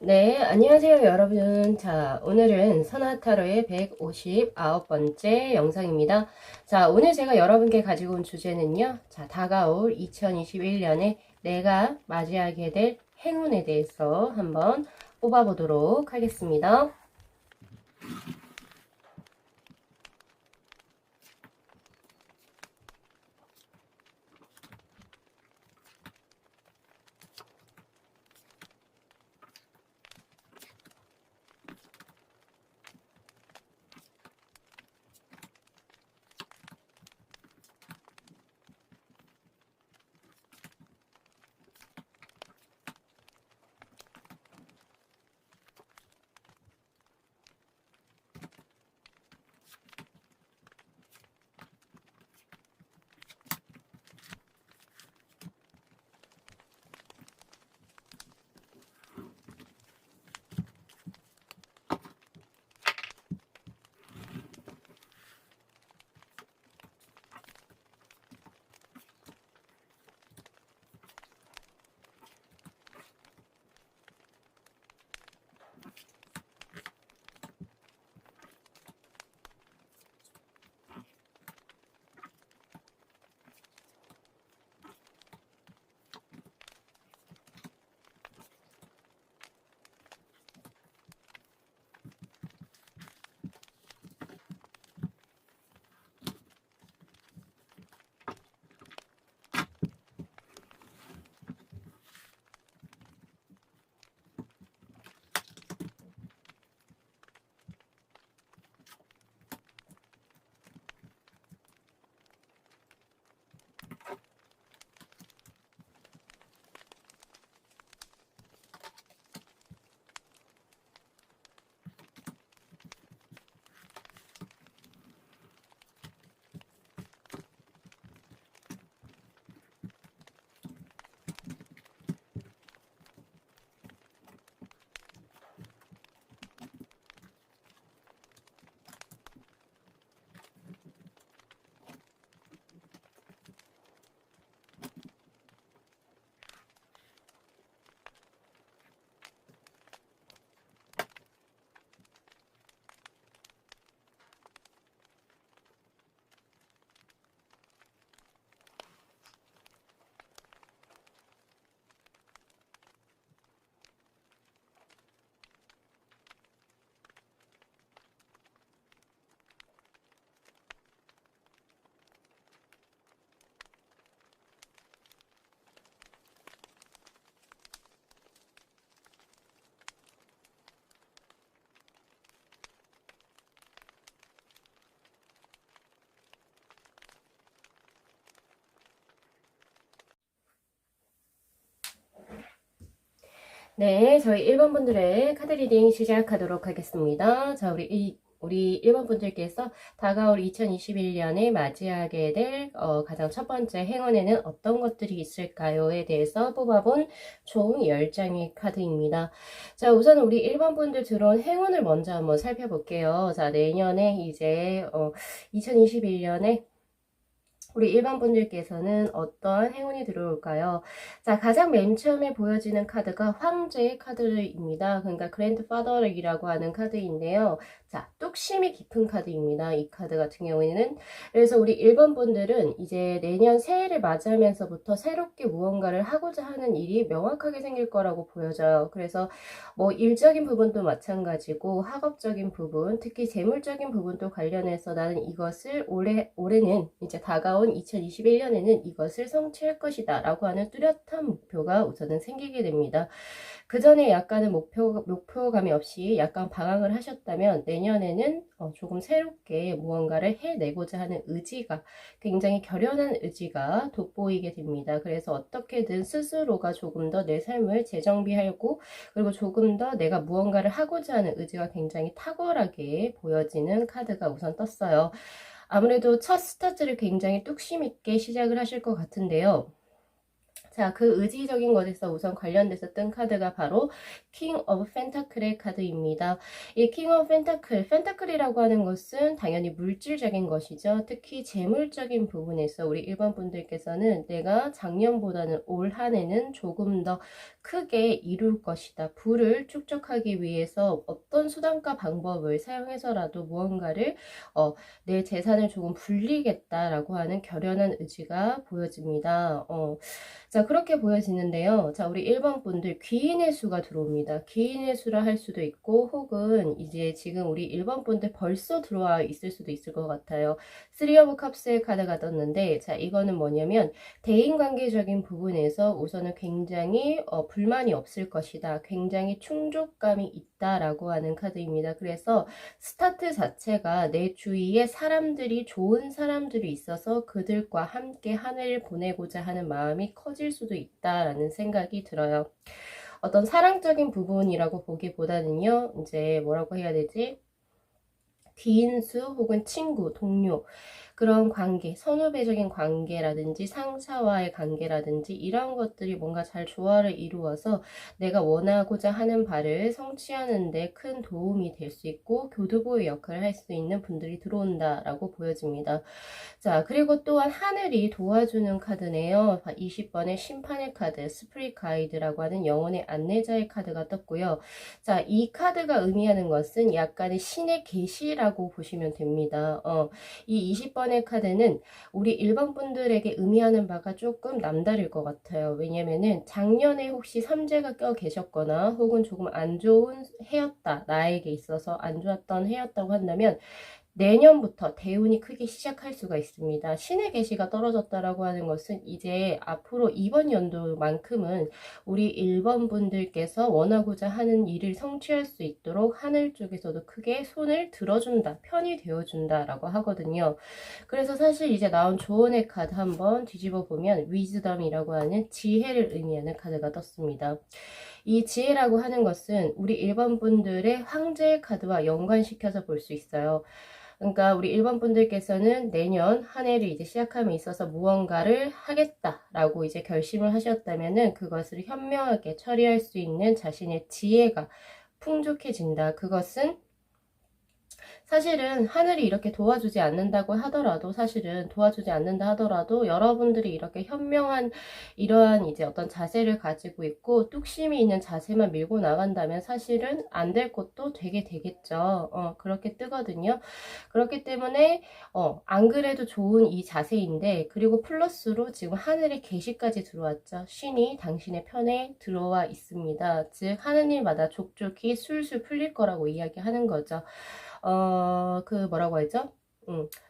네, 안녕하세요, 여러분. 자, 오늘은 선화타로의 159번째 영상입니다. 자, 오늘 제가 여러분께 가지고 온 주제는요. 자, 다가올 2021년에 내가 맞이하게 될 행운에 대해서 한번 뽑아보도록 하겠습니다. 네, 저희 1번 분들의 카드 리딩 시작하도록 하겠습니다. 자, 우리 1번 분들께서 다가올 2021년에 맞이하게 될 가장 첫 번째 행운에는 어떤 것들이 있을까요에 대해서 뽑아본 총 10장의 카드입니다. 자, 우선 우리 1번 분들 들어온 행운을 먼저 한번 살펴볼게요. 자, 내년에 이제 2021년에 우리 일반 분들께서는 어떤 행운이 들어올까요? 자, 가장 맨 처음에 보여지는 카드가 황제의 카드입니다. 그러니까 그랜드파더이라고 하는 카드인데요. 자, 뚝심이 깊은 카드입니다. 이 카드 같은 경우에는. 그래서 우리 1번 분들은 이제 내년 새해를 맞이하면서부터 새롭게 무언가를 하고자 하는 일이 명확하게 생길 거라고 보여져요. 그래서 뭐 일적인 부분도 마찬가지고 학업적인 부분, 특히 재물적인 부분도 관련해서 나는 이것을 올해는 이제 다가온 2021년에는 이것을 성취할 것이다 라고 하는 뚜렷한 목표가 우선은 생기게 됩니다. 그 전에 약간은 목표감이 없이 약간 방황을 하셨다면 내년에는 조금 새롭게 무언가를 해내고자 하는 의지가, 굉장히 결연한 의지가 돋보이게 됩니다. 그래서 어떻게든 스스로가 조금 더 내 삶을 재정비하고, 그리고 조금 더 내가 무언가를 하고자 하는 의지가 굉장히 탁월하게 보여지는 카드가 우선 떴어요. 아무래도 첫 스타트를 굉장히 뚝심 있게 시작을 하실 것 같은데요. 자, 그 의지적인 것에서 우선 관련돼서 뜬 카드가 바로 킹 오브 펜타클의 카드입니다. 이 킹 오브 펜타클이라고 하는 것은 당연히 물질적인 것이죠. 특히 재물적인 부분에서 우리 일반 분들께서는 내가 작년보다는 올 한 해는 조금 더 크게 이룰 것이다. 부를 축적하기 위해서 어떤 수단과 방법을 사용해서라도 무언가를 내 재산을 조금 불리겠다라고 하는 결연한 의지가 보여집니다. 자, 그렇게 보여지는데요. 자, 우리 1번 분들 귀인의 수가 들어옵니다. 귀인의 수라 할 수도 있고, 혹은 이제 지금 우리 1번 분들 벌써 들어와 있을 수도 있을 것 같아요. 3 오브 컵스의 카드가 떴는데, 자, 이거는 뭐냐면 대인관계적인 부분에서 우선은 굉장히 불만이 없을 것이다. 굉장히 충족감이 있다라고 하는 카드입니다. 그래서 스타트 자체가 내 주위에 사람들이, 좋은 사람들이 있어서 그들과 함께 한 해를 보내고자 하는 마음이 커질 수도 있다라는 생각이 들어요. 어떤 사랑적인 부분이라고 보기보다는요, 이제 뭐라고 해야 되지? 귀인수 혹은 친구, 동료, 그런 관계, 선후배적인 관계라든지 상사와의 관계라든지 이런 것들이 뭔가 잘 조화를 이루어서 내가 원하고자 하는 바를 성취하는 데 큰 도움이 될 수 있고 교두보의 역할을 할 수 있는 분들이 들어온다라고 보여집니다. 자, 그리고 또한 하늘이 도와주는 카드네요. 20번의 심판의 카드, 스프릿 가이드라고 하는 영혼의 안내자의 카드가 떴고요. 자, 이 카드가 의미하는 것은 약간의 신의 계시라고 보시면 됩니다. 이 20번의 카드는 우리 일반 분들에게 의미하는 바가 조금 남다를 것 같아요. 왜냐면은 작년에 혹시 삼재가 껴 계셨거나 혹은 조금 안 좋은 해였다, 나에게 있어서 안 좋았던 해였다고 한다면 내년부터 대운이 크게 시작할 수가 있습니다. 신의 계시가 떨어졌다라고 하는 것은 이제 앞으로 이번 연도만큼은 우리 1번 분들께서 원하고자 하는 일을 성취할 수 있도록 하늘 쪽에서도 크게 손을 들어준다, 편이 되어준다라고 하거든요. 그래서 사실 이제 나온 조언의 카드 한번 뒤집어 보면 위즈덤이라고 하는 지혜를 의미하는 카드가 떴습니다. 이 지혜라고 하는 것은 우리 1번 분들의 황제의 카드와 연관시켜서 볼 수 있어요. 그러니까 우리 1번 분들께서는 내년 한 해를 이제 시작함에 있어서 무언가를 하겠다라고 이제 결심을 하셨다면은 그것을 현명하게 처리할 수 있는 자신의 지혜가 풍족해진다. 그것은 사실은 하늘이 이렇게 도와주지 않는다고 하더라도, 사실은 도와주지 않는다 하더라도 여러분들이 이렇게 현명한 이러한 이제 어떤 자세를 가지고 있고 뚝심이 있는 자세만 밀고 나간다면 사실은 안 될 것도 되게 되겠죠. 그렇게 뜨거든요. 그렇기 때문에 안 그래도 좋은 이 자세인데, 그리고 플러스로 지금 하늘의 계시까지 들어왔죠. 신이 당신의 편에 들어와 있습니다. 즉 하는 일마다 족족히 술술 풀릴 거라고 이야기하는 거죠. 그 뭐라고 하죠?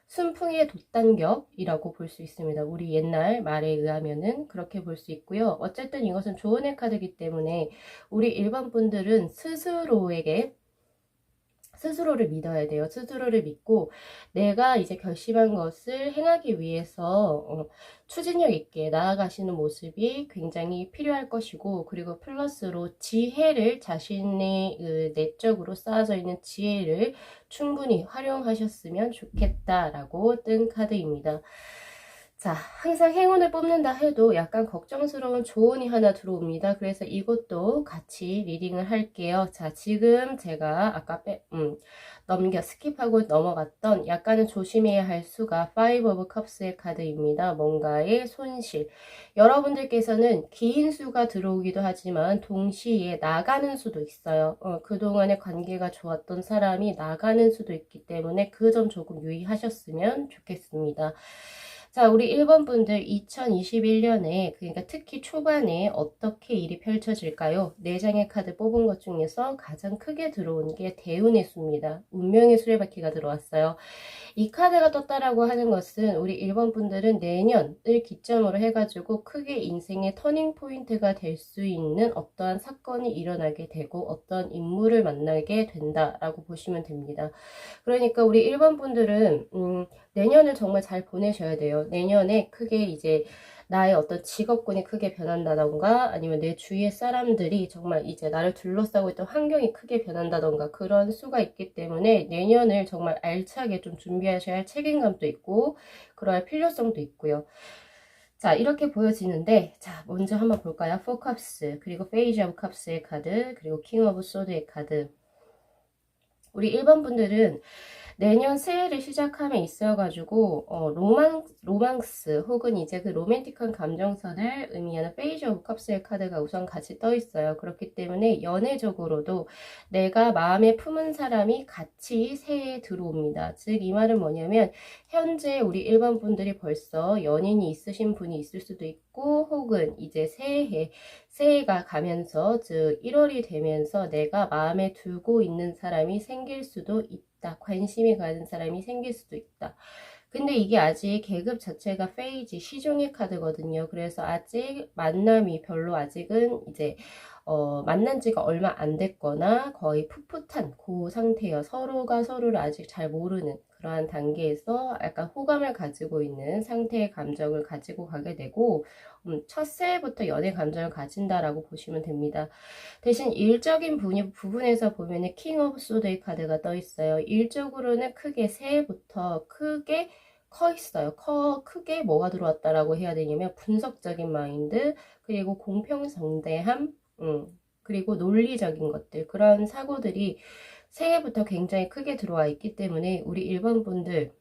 순풍의 돛단격이라고 볼 수 있습니다. 우리 옛날 말에 의하면은 그렇게 볼 수 있고요. 어쨌든 이것은 조언의 카드이기 때문에 우리 일반 분들은 스스로를 믿어야 돼요. 스스로를 믿고 내가 이제 결심한 것을 행하기 위해서 추진력 있게 나아가시는 모습이 굉장히 필요할 것이고, 그리고 플러스로 지혜를, 자신의 내적으로 쌓아져 있는 지혜를 충분히 활용하셨으면 좋겠다라고 뜬 카드입니다. 자, 항상 행운을 뽑는다 해도 약간 걱정스러운 조언이 하나 들어옵니다. 그래서 이것도 같이 리딩을 할게요. 자, 지금 제가 아까 스킵하고 넘어갔던 약간은 조심해야 할 수가 5 of cups의 카드입니다. 뭔가의 손실. 여러분들께서는 긴 수가 들어오기도 하지만 동시에 나가는 수도 있어요. 그동안의 관계가 좋았던 사람이 나가는 수도 있기 때문에 그 점 조금 유의하셨으면 좋겠습니다. 자, 우리 1번 분들 2021년에, 그러니까 특히 초반에 어떻게 일이 펼쳐질까요? 4장의 카드 뽑은 것 중에서 가장 크게 들어온 게 대운의 수입니다. 운명의 수레바퀴가 들어왔어요. 이 카드가 떴다라고 하는 것은 우리 1번 분들은 내년을 기점으로 해가지고 크게 인생의 터닝 포인트가 될 수 있는 어떠한 사건이 일어나게 되고 어떤 인물을 만나게 된다라고 보시면 됩니다. 그러니까 우리 1번 분들은 내년을 정말 잘 보내셔야 돼요. 내년에 크게 이제 나의 어떤 직업군이 크게 변한다던가 아니면 내 주위의 사람들이 정말 이제 나를 둘러싸고 있던 환경이 크게 변한다던가 그런 수가 있기 때문에 내년을 정말 알차게 좀 준비하셔야 할 책임감도 있고 그럴 필요성도 있고요. 자, 이렇게 보여지는데, 자, 먼저 한번 볼까요? 4 컵스, 그리고 페이지 오브 컵스의 카드, 그리고 킹 오브 소드의 카드. 우리 1번 분들은 내년 새해를 시작함에 있어가지고 로망스 혹은 이제 그 로맨틱한 감정선을 의미하는 페이지 오브 컵스의 카드가 우선 같이 떠 있어요. 그렇기 때문에 연애적으로도 내가 마음에 품은 사람이 같이 새해에 들어옵니다. 즉 이 말은 뭐냐면 현재 우리 일반 분들이 벌써 연인이 있으신 분이 있을 수도 있고 혹은 이제 새해가 가면서 즉 1월이 되면서 내가 마음에 두고 있는 사람이 생길 수도 있다. 관심이 가는 사람이 생길 수도 있다. 근데 이게 아직 계급 자체가 페이지 시종의 카드거든요. 그래서 아직 만남이 별로 아직은 이제 만난 지가 얼마 안 됐거나 거의 풋풋한 그 상태여 서로가 서로를 아직 잘 모르는 그러한 단계에서 약간 호감을 가지고 있는 상태의 감정을 가지고 가게 되고 첫 새해부터 연애 감정을 가진다라고 보시면 됩니다. 대신 일적인 부분에서 보면은 킹 오브 소드의 카드가 떠 있어요. 일적으로는 크게 새해부터 크게 커 있어요. 크게 뭐가 들어왔다라고 해야 되냐면 분석적인 마인드, 그리고 공평성대함, 그리고 논리적인 것들, 그런 사고들이 새해부터 굉장히 크게 들어와 있기 때문에 우리 일반 분들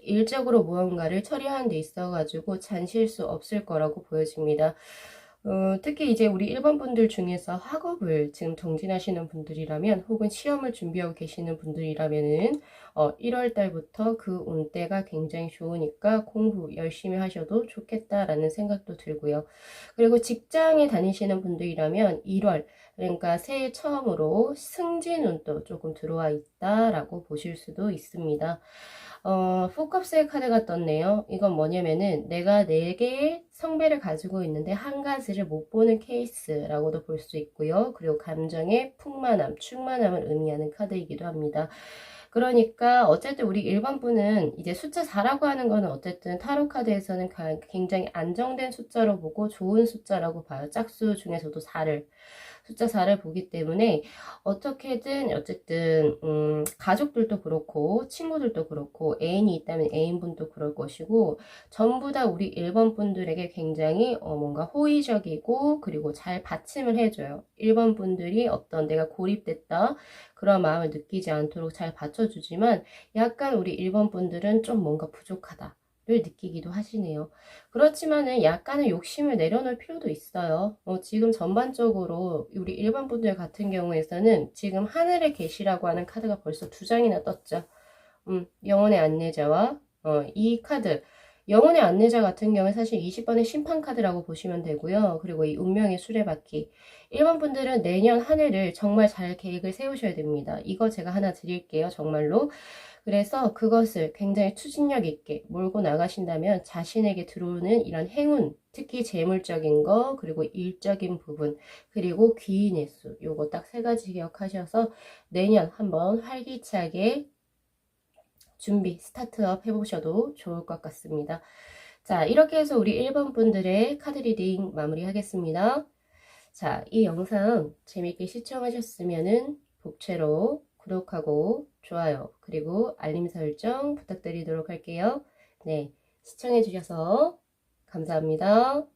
일적으로 무언가를 처리하는 데 있어가지고 잔실 수 없을 거라고 보여집니다. 특히 이제 우리 일반 분들 중에서 학업을 지금 정진하시는 분들이라면 혹은 시험을 준비하고 계시는 분들이라면은 1월 달부터 그 운때가 굉장히 좋으니까 공부 열심히 하셔도 좋겠다라는 생각도 들고요. 그리고 직장에 다니시는 분들이라면 1월 그러니까 새해 처음으로 승진운도 조금 들어와 있다라고 보실 수도 있습니다. 포컵스의 카드가 떴네요. 이건 뭐냐면은 내가 4개의 성배를 가지고 있는데 한 가지를 못 보는 케이스라고도 볼 수 있고요. 그리고 감정의 풍만함, 충만함을 의미하는 카드이기도 합니다. 그러니까 어쨌든 우리 일반 분은 이제 숫자 4라고 하는 거는 어쨌든 타로 카드에서는 굉장히 안정된 숫자로 보고 좋은 숫자라고 봐요. 짝수 중에서도 숫자 4를 보기 때문에 어떻게든 어쨌든 가족들도 그렇고 친구들도 그렇고 애인이 있다면 애인분도 그럴 것이고 전부 다 우리 일본 분들에게 굉장히 뭔가 호의적이고 그리고 잘 받침을 해줘요. 일본 분들이 어떤 내가 고립됐다 그런 마음을 느끼지 않도록 잘 받쳐주지만 약간 우리 일본 분들은 좀 뭔가 부족하다 를 느끼기도 하시네요. 그렇지만은 약간의 욕심을 내려놓을 필요도 있어요. 지금 전반적으로 우리 일반 분들 같은 경우에서는 지금 하늘에 계시라고 하는 카드가 벌써 2장이나 떴죠. 영혼의 안내자와 이 카드 영혼의 안내자 같은 경우에 사실 20번의 심판 카드라고 보시면 되고요. 그리고 이 운명의 수레바퀴 일반 분들은 내년 한 해를 정말 잘 계획을 세우셔야 됩니다. 이거 제가 하나 드릴게요. 정말로. 그래서 그것을 굉장히 추진력 있게 몰고 나가신다면 자신에게 들어오는 이런 행운, 특히 재물적인 거, 그리고 일적인 부분, 그리고 귀인의 수, 요거 딱 3가지 기억하셔서 내년 한번 활기차게 준비, 스타트업 해보셔도 좋을 것 같습니다. 자, 이렇게 해서 우리 1번 분들의 카드 리딩 마무리하겠습니다. 자, 이 영상 재밌게 시청하셨으면은 복채로 구독하고 좋아요 그리고 알림 설정 부탁드리도록 할게요. 네, 시청해 주셔서 감사합니다.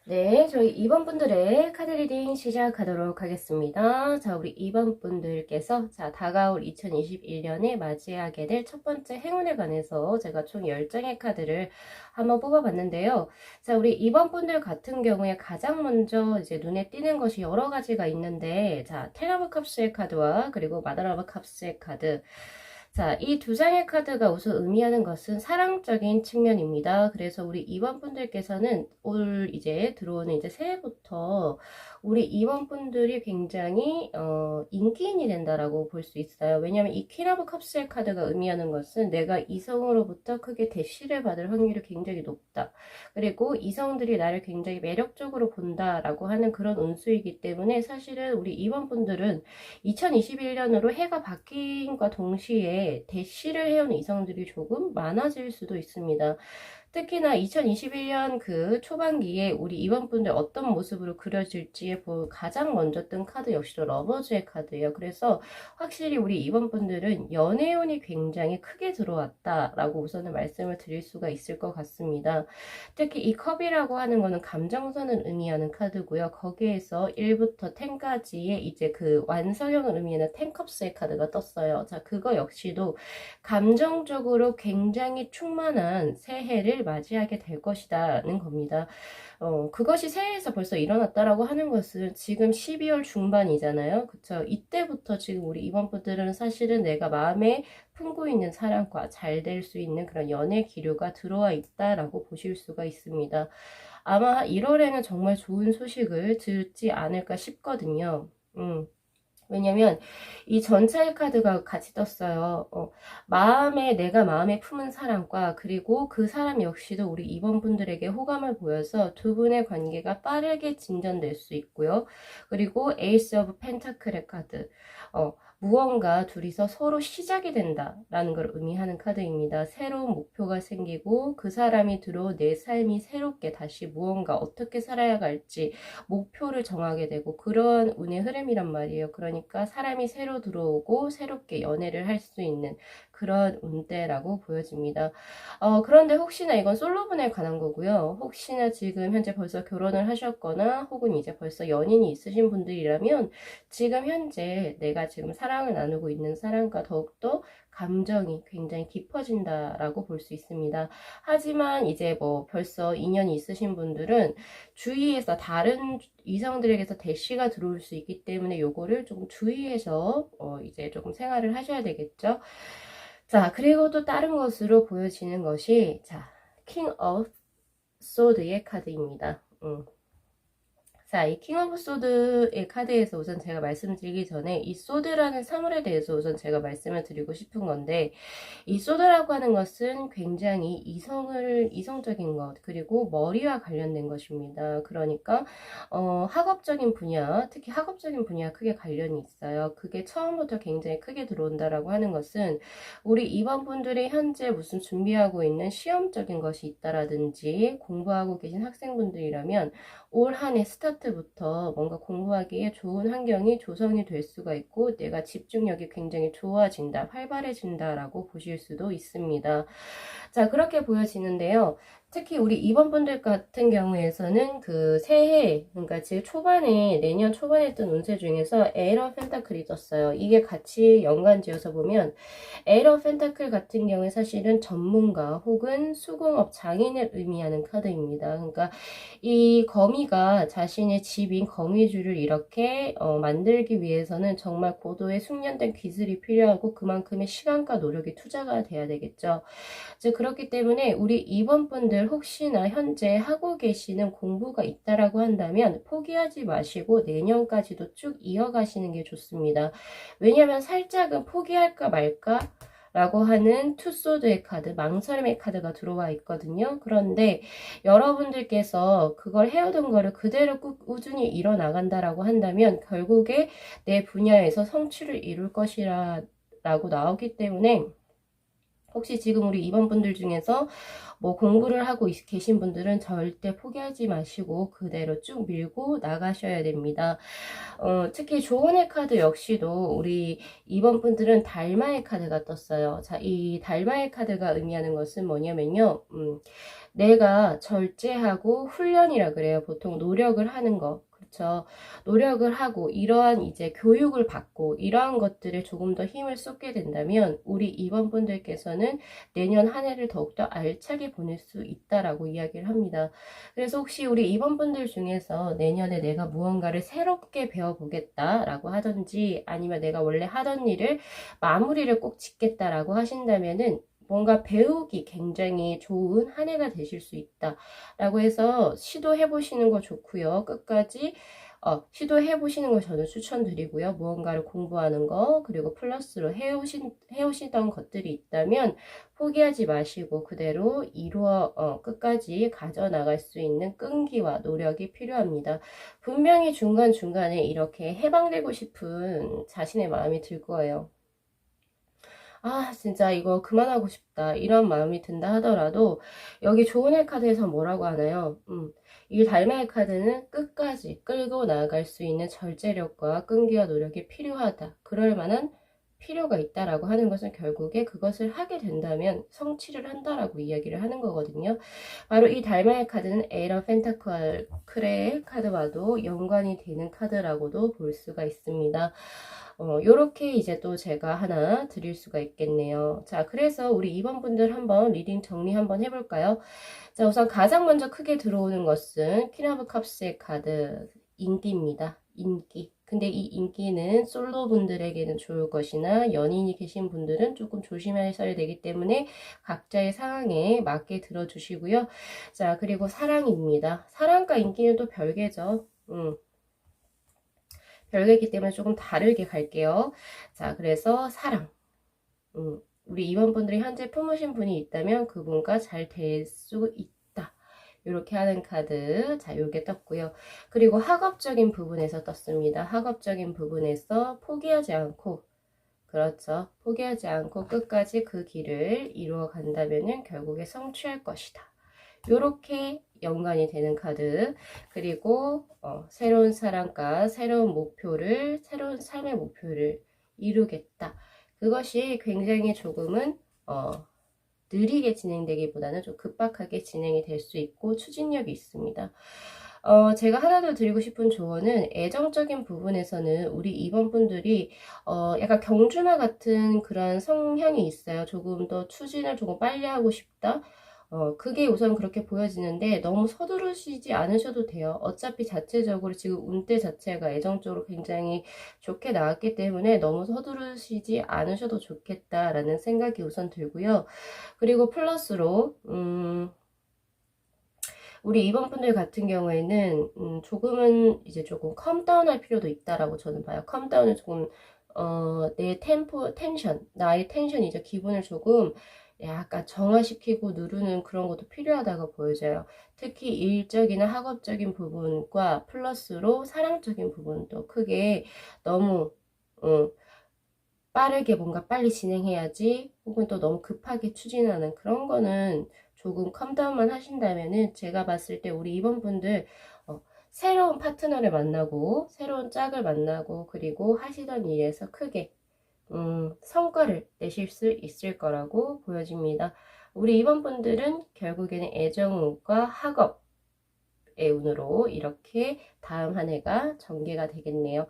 네, 저희 2번 분들의 카드 리딩 시작하도록 하겠습니다. 자, 우리 2번 분들께서 다가올 2021년에 맞이하게 될 첫 번째 행운에 관해서 제가 총 10장의 카드를 한번 뽑아봤는데요. 자, 우리 2번 분들 같은 경우에 가장 먼저 이제 눈에 띄는 것이 여러 가지가 있는데, 자, 텐 오브 컵스의 카드와 그리고 마더 오브 컵스의 카드. 자, 이 2장의 카드가 우선 의미하는 것은 사랑적인 측면입니다. 그래서 우리 2번 분들께서는 올 이제 들어오는 이제 새해부터 우리 2번 분들이 굉장히 인기인이 된다라고 볼 수 있어요. 왜냐하면 이 퀸 오브 컵스의 카드가 의미하는 것은 내가 이성으로부터 크게 대시를 받을 확률이 굉장히 높다. 그리고 이성들이 나를 굉장히 매력적으로 본다라고 하는 그런 운수이기 때문에 사실은 우리 2번 분들은 2021년으로 해가 바뀐과 동시에 대시를 해온 이성들이 조금 많아질 수도 있습니다. 특히나 2021년 그 초반기에 우리 이번분들 어떤 모습으로 그려질지에 가장 먼저 뜬 카드 역시도 러버즈의 카드예요. 그래서 확실히 우리 이번분들은 연애운이 굉장히 크게 들어왔다라고 우선은 말씀을 드릴 수가 있을 것 같습니다. 특히 이 컵이라고 하는 거는 감정선을 의미하는 카드고요. 거기에서 1부터 10까지의 이제 그 완성형을 의미하는 10컵스의 카드가 떴어요. 자, 그거 역시도 감정적으로 굉장히 충만한 새해를 맞이하게 될 것이다는 겁니다. 그것이 새해에서 벌써 일어났다라고 하는 것은 지금 12월 중반이잖아요. 그쵸? 이때부터 지금 우리 이번 분들은 사실은 내가 마음에 품고 있는 사람과 잘 될 수 있는 그런 연애 기류가 들어와 있다라고 보실 수가 있습니다. 아마 1월에는 정말 좋은 소식을 듣지 않을까 싶거든요. 왜냐면 이 전차의 카드가 같이 떴어요. 내가 마음에 품은 사람과 그리고 그 사람 역시도 우리 이번 분들에게 호감을 보여서 두 분의 관계가 빠르게 진전될 수 있고요. 그리고 에이스 오브 펜타클의 카드. 무언가 둘이서 서로 시작이 된다라는 걸 의미하는 카드입니다. 새로운 목표가 생기고 그 사람이 들어온 내 삶이 새롭게 다시 무언가 어떻게 살아야 할지 목표를 정하게 되고 그런 운의 흐름이란 말이에요. 그러니까 사람이 새로 들어오고 새롭게 연애를 할 수 있는 그런 운대라고 보여집니다. 그런데 혹시나 이건 솔로분에 관한 거고요. 혹시나 지금 현재 벌써 결혼을 하셨거나 혹은 이제 벌써 연인이 있으신 분들이라면 지금 현재 내가 지금 사랑을 나누고 있는 사람과 더욱더 감정이 굉장히 깊어진다라고 볼 수 있습니다. 하지만 이제 뭐 벌써 인연이 있으신 분들은 주위에서 다른 이성들에게서 대시가 들어올 수 있기 때문에 요거를 조금 주의해서 이제 조금 생활을 하셔야 되겠죠. 자, 그리고 또 다른 것으로 보여지는 것이 자, 킹 오브 소드의 카드입니다. 자, 이 킹 오브 소드의 카드에서 우선 제가 말씀드리기 전에 이 소드라는 사물에 대해서 우선 제가 말씀을 드리고 싶은 건데 이 소드라고 하는 것은 굉장히 이성적인 것 그리고 머리와 관련된 것입니다. 그러니까 학업적인 분야, 특히 학업적인 분야와 크게 관련이 있어요. 그게 처음부터 굉장히 크게 들어온다라고 하는 것은 우리 이번분들이 현재 무슨 준비하고 있는 시험적인 것이 있다라든지 공부하고 계신 학생분들이라면 올 한 해 스타트부터 뭔가 공부하기에 좋은 환경이 조성이 될 수가 있고 내가 집중력이 굉장히 좋아진다, 활발해진다라고 보실 수도 있습니다. 자, 그렇게 보여지는데요. 특히 우리 이번 분들 같은 경우에서는 그 새해, 그러니까 지금 초반에, 내년 초반에 뜬 운세 중에서 에러 펜타클이 떴어요. 이게 같이 연관지어서 보면 에러 펜타클 같은 경우에 사실은 전문가 혹은 수공업 장인을 의미하는 카드입니다. 그러니까 이 거미가 자신의 집인 거미줄을 이렇게 만들기 위해서는 정말 고도의 숙련된 기술이 필요하고 그만큼의 시간과 노력이 투자가 돼야 되겠죠. 즉 그렇기 때문에 우리 이번 분들 혹시나 현재 하고 계시는 공부가 있다라고 한다면 포기하지 마시고 내년까지도 쭉 이어가시는 게 좋습니다. 왜냐하면 살짝은 포기할까 말까 라고 하는 투소드의 카드, 망설임의 카드가 들어와 있거든요. 그런데 여러분들께서 그걸 해오던 거를 그대로 꾸준히 이뤄나간다라고 한다면 결국에 내 분야에서 성취를 이룰 것이라고 나오기 때문에 혹시 지금 우리 이번 분들 중에서 뭐 공부를 하고 계신 분들은 절대 포기하지 마시고 그대로 쭉 밀고 나가셔야 됩니다. 특히 조언의 카드 역시도 우리 이번 분들은 달마의 카드가 떴어요. 자, 이 달마의 카드가 의미하는 것은 뭐냐면요. 내가 절제하고 훈련이라 그래요. 보통 노력을 하는 거. 그렇죠. 노력을 하고 이러한 이제 교육을 받고 이러한 것들에 조금 더 힘을 쏟게 된다면 우리 이번 분들께서는 내년 한 해를 더욱더 알차게 보낼 수 있다라고 이야기를 합니다. 그래서 혹시 우리 이번 분들 중에서 내년에 내가 무언가를 새롭게 배워보겠다라고 하든지 아니면 내가 원래 하던 일을 마무리를 꼭 짓겠다라고 하신다면은 뭔가 배우기 굉장히 좋은 한 해가 되실 수 있다 라고 해서 시도해 보시는 거 좋고요. 끝까지 시도해 보시는 걸 저는 추천드리고요. 무언가를 공부하는 거 그리고 플러스로 해오시던 것들이 있다면 포기하지 마시고 그대로 끝까지 가져나갈 수 있는 끈기와 노력이 필요합니다. 분명히 중간중간에 이렇게 해방되고 싶은 자신의 마음이 들 거예요. 아, 진짜 이거 그만하고 싶다. 이런 마음이 든다 하더라도, 여기 좋은 해 카드에서 뭐라고 하나요? 이 달마의 카드는 끝까지 끌고 나아갈 수 있는 절제력과 끈기와 노력이 필요하다. 그럴 만한 필요가 있다라고 하는 것은 결국에 그것을 하게 된다면 성취를 한다라고 이야기를 하는 거거든요. 바로 이 달마의 카드는 에이러 펜타클의 카드와도 연관이 되는 카드라고도 볼 수가 있습니다. 요렇게 이제 또 제가 하나 드릴 수가 있겠네요. 자, 그래서 우리 2번 분들 한번 리딩 정리 한번 해볼까요? 자, 우선 가장 먼저 크게 들어오는 것은 퀸 오브 컵스의 카드, 인기입니다. 인기. 근데 이 인기는 솔로 분들에게는 좋을 것이나 연인이 계신 분들은 조금 조심하셔야 되기 때문에 각자의 상황에 맞게 들어주시고요. 자, 그리고 사랑입니다. 사랑과 인기는 또 별개죠. 별개이기 때문에 조금 다르게 갈게요. 자, 그래서 사랑. 우리 2번 분들이 현재 품으신 분이 있다면 그분과 잘 될 수 있다. 이렇게 하는 카드. 자, 요게 떴고요. 그리고 학업적인 부분에서 떴습니다. 학업적인 부분에서 포기하지 않고, 그렇죠. 포기하지 않고 끝까지 그 길을 이루어 간다면은 결국에 성취할 것이다. 요렇게 연관이 되는 카드. 그리고 새로운 사랑과 새로운 목표를, 새로운 삶의 목표를 이루겠다. 그것이 굉장히 조금은 느리게 진행되기보다는 좀 급박하게 진행이 될 수 있고 추진력이 있습니다. 제가 하나 더 드리고 싶은 조언은 애정적인 부분에서는 우리 2번 분들이 약간 경주마 같은 그런 성향이 있어요. 조금 더 추진을 조금 빨리 하고 싶다. 그게 우선 그렇게 보여지는데 너무 서두르시지 않으셔도 돼요. 어차피 자체적으로 지금 운대 자체가 애정적으로 굉장히 좋게 나왔기 때문에 너무 서두르시지 않으셔도 좋겠다라는 생각이 우선 들고요. 그리고 플러스로 우리 2번 분들 같은 경우에는 조금은 이제 조금 컴다운 할 필요도 있다라고 저는 봐요. 컴다운은 조금 내 텐션, 나의 텐션이죠. 기분을 조금 약간 정화시키고 누르는 그런 것도 필요하다고 보여져요. 특히 일적이나 학업적인 부분과 플러스로 사랑적인 부분도 크게 너무 빠르게 뭔가 빨리 진행해야지 혹은 또 너무 급하게 추진하는 그런 거는 조금 컴다운만 하신다면은 제가 봤을 때 우리 2번 분들 새로운 파트너를 만나고 새로운 짝을 만나고 그리고 하시던 일에서 크게 성과를 내실 수 있을 거라고 보여집니다. 우리 2번 분들은 결국에는 애정운과 학업의 운으로 이렇게 다음 한 해가 전개가 되겠네요.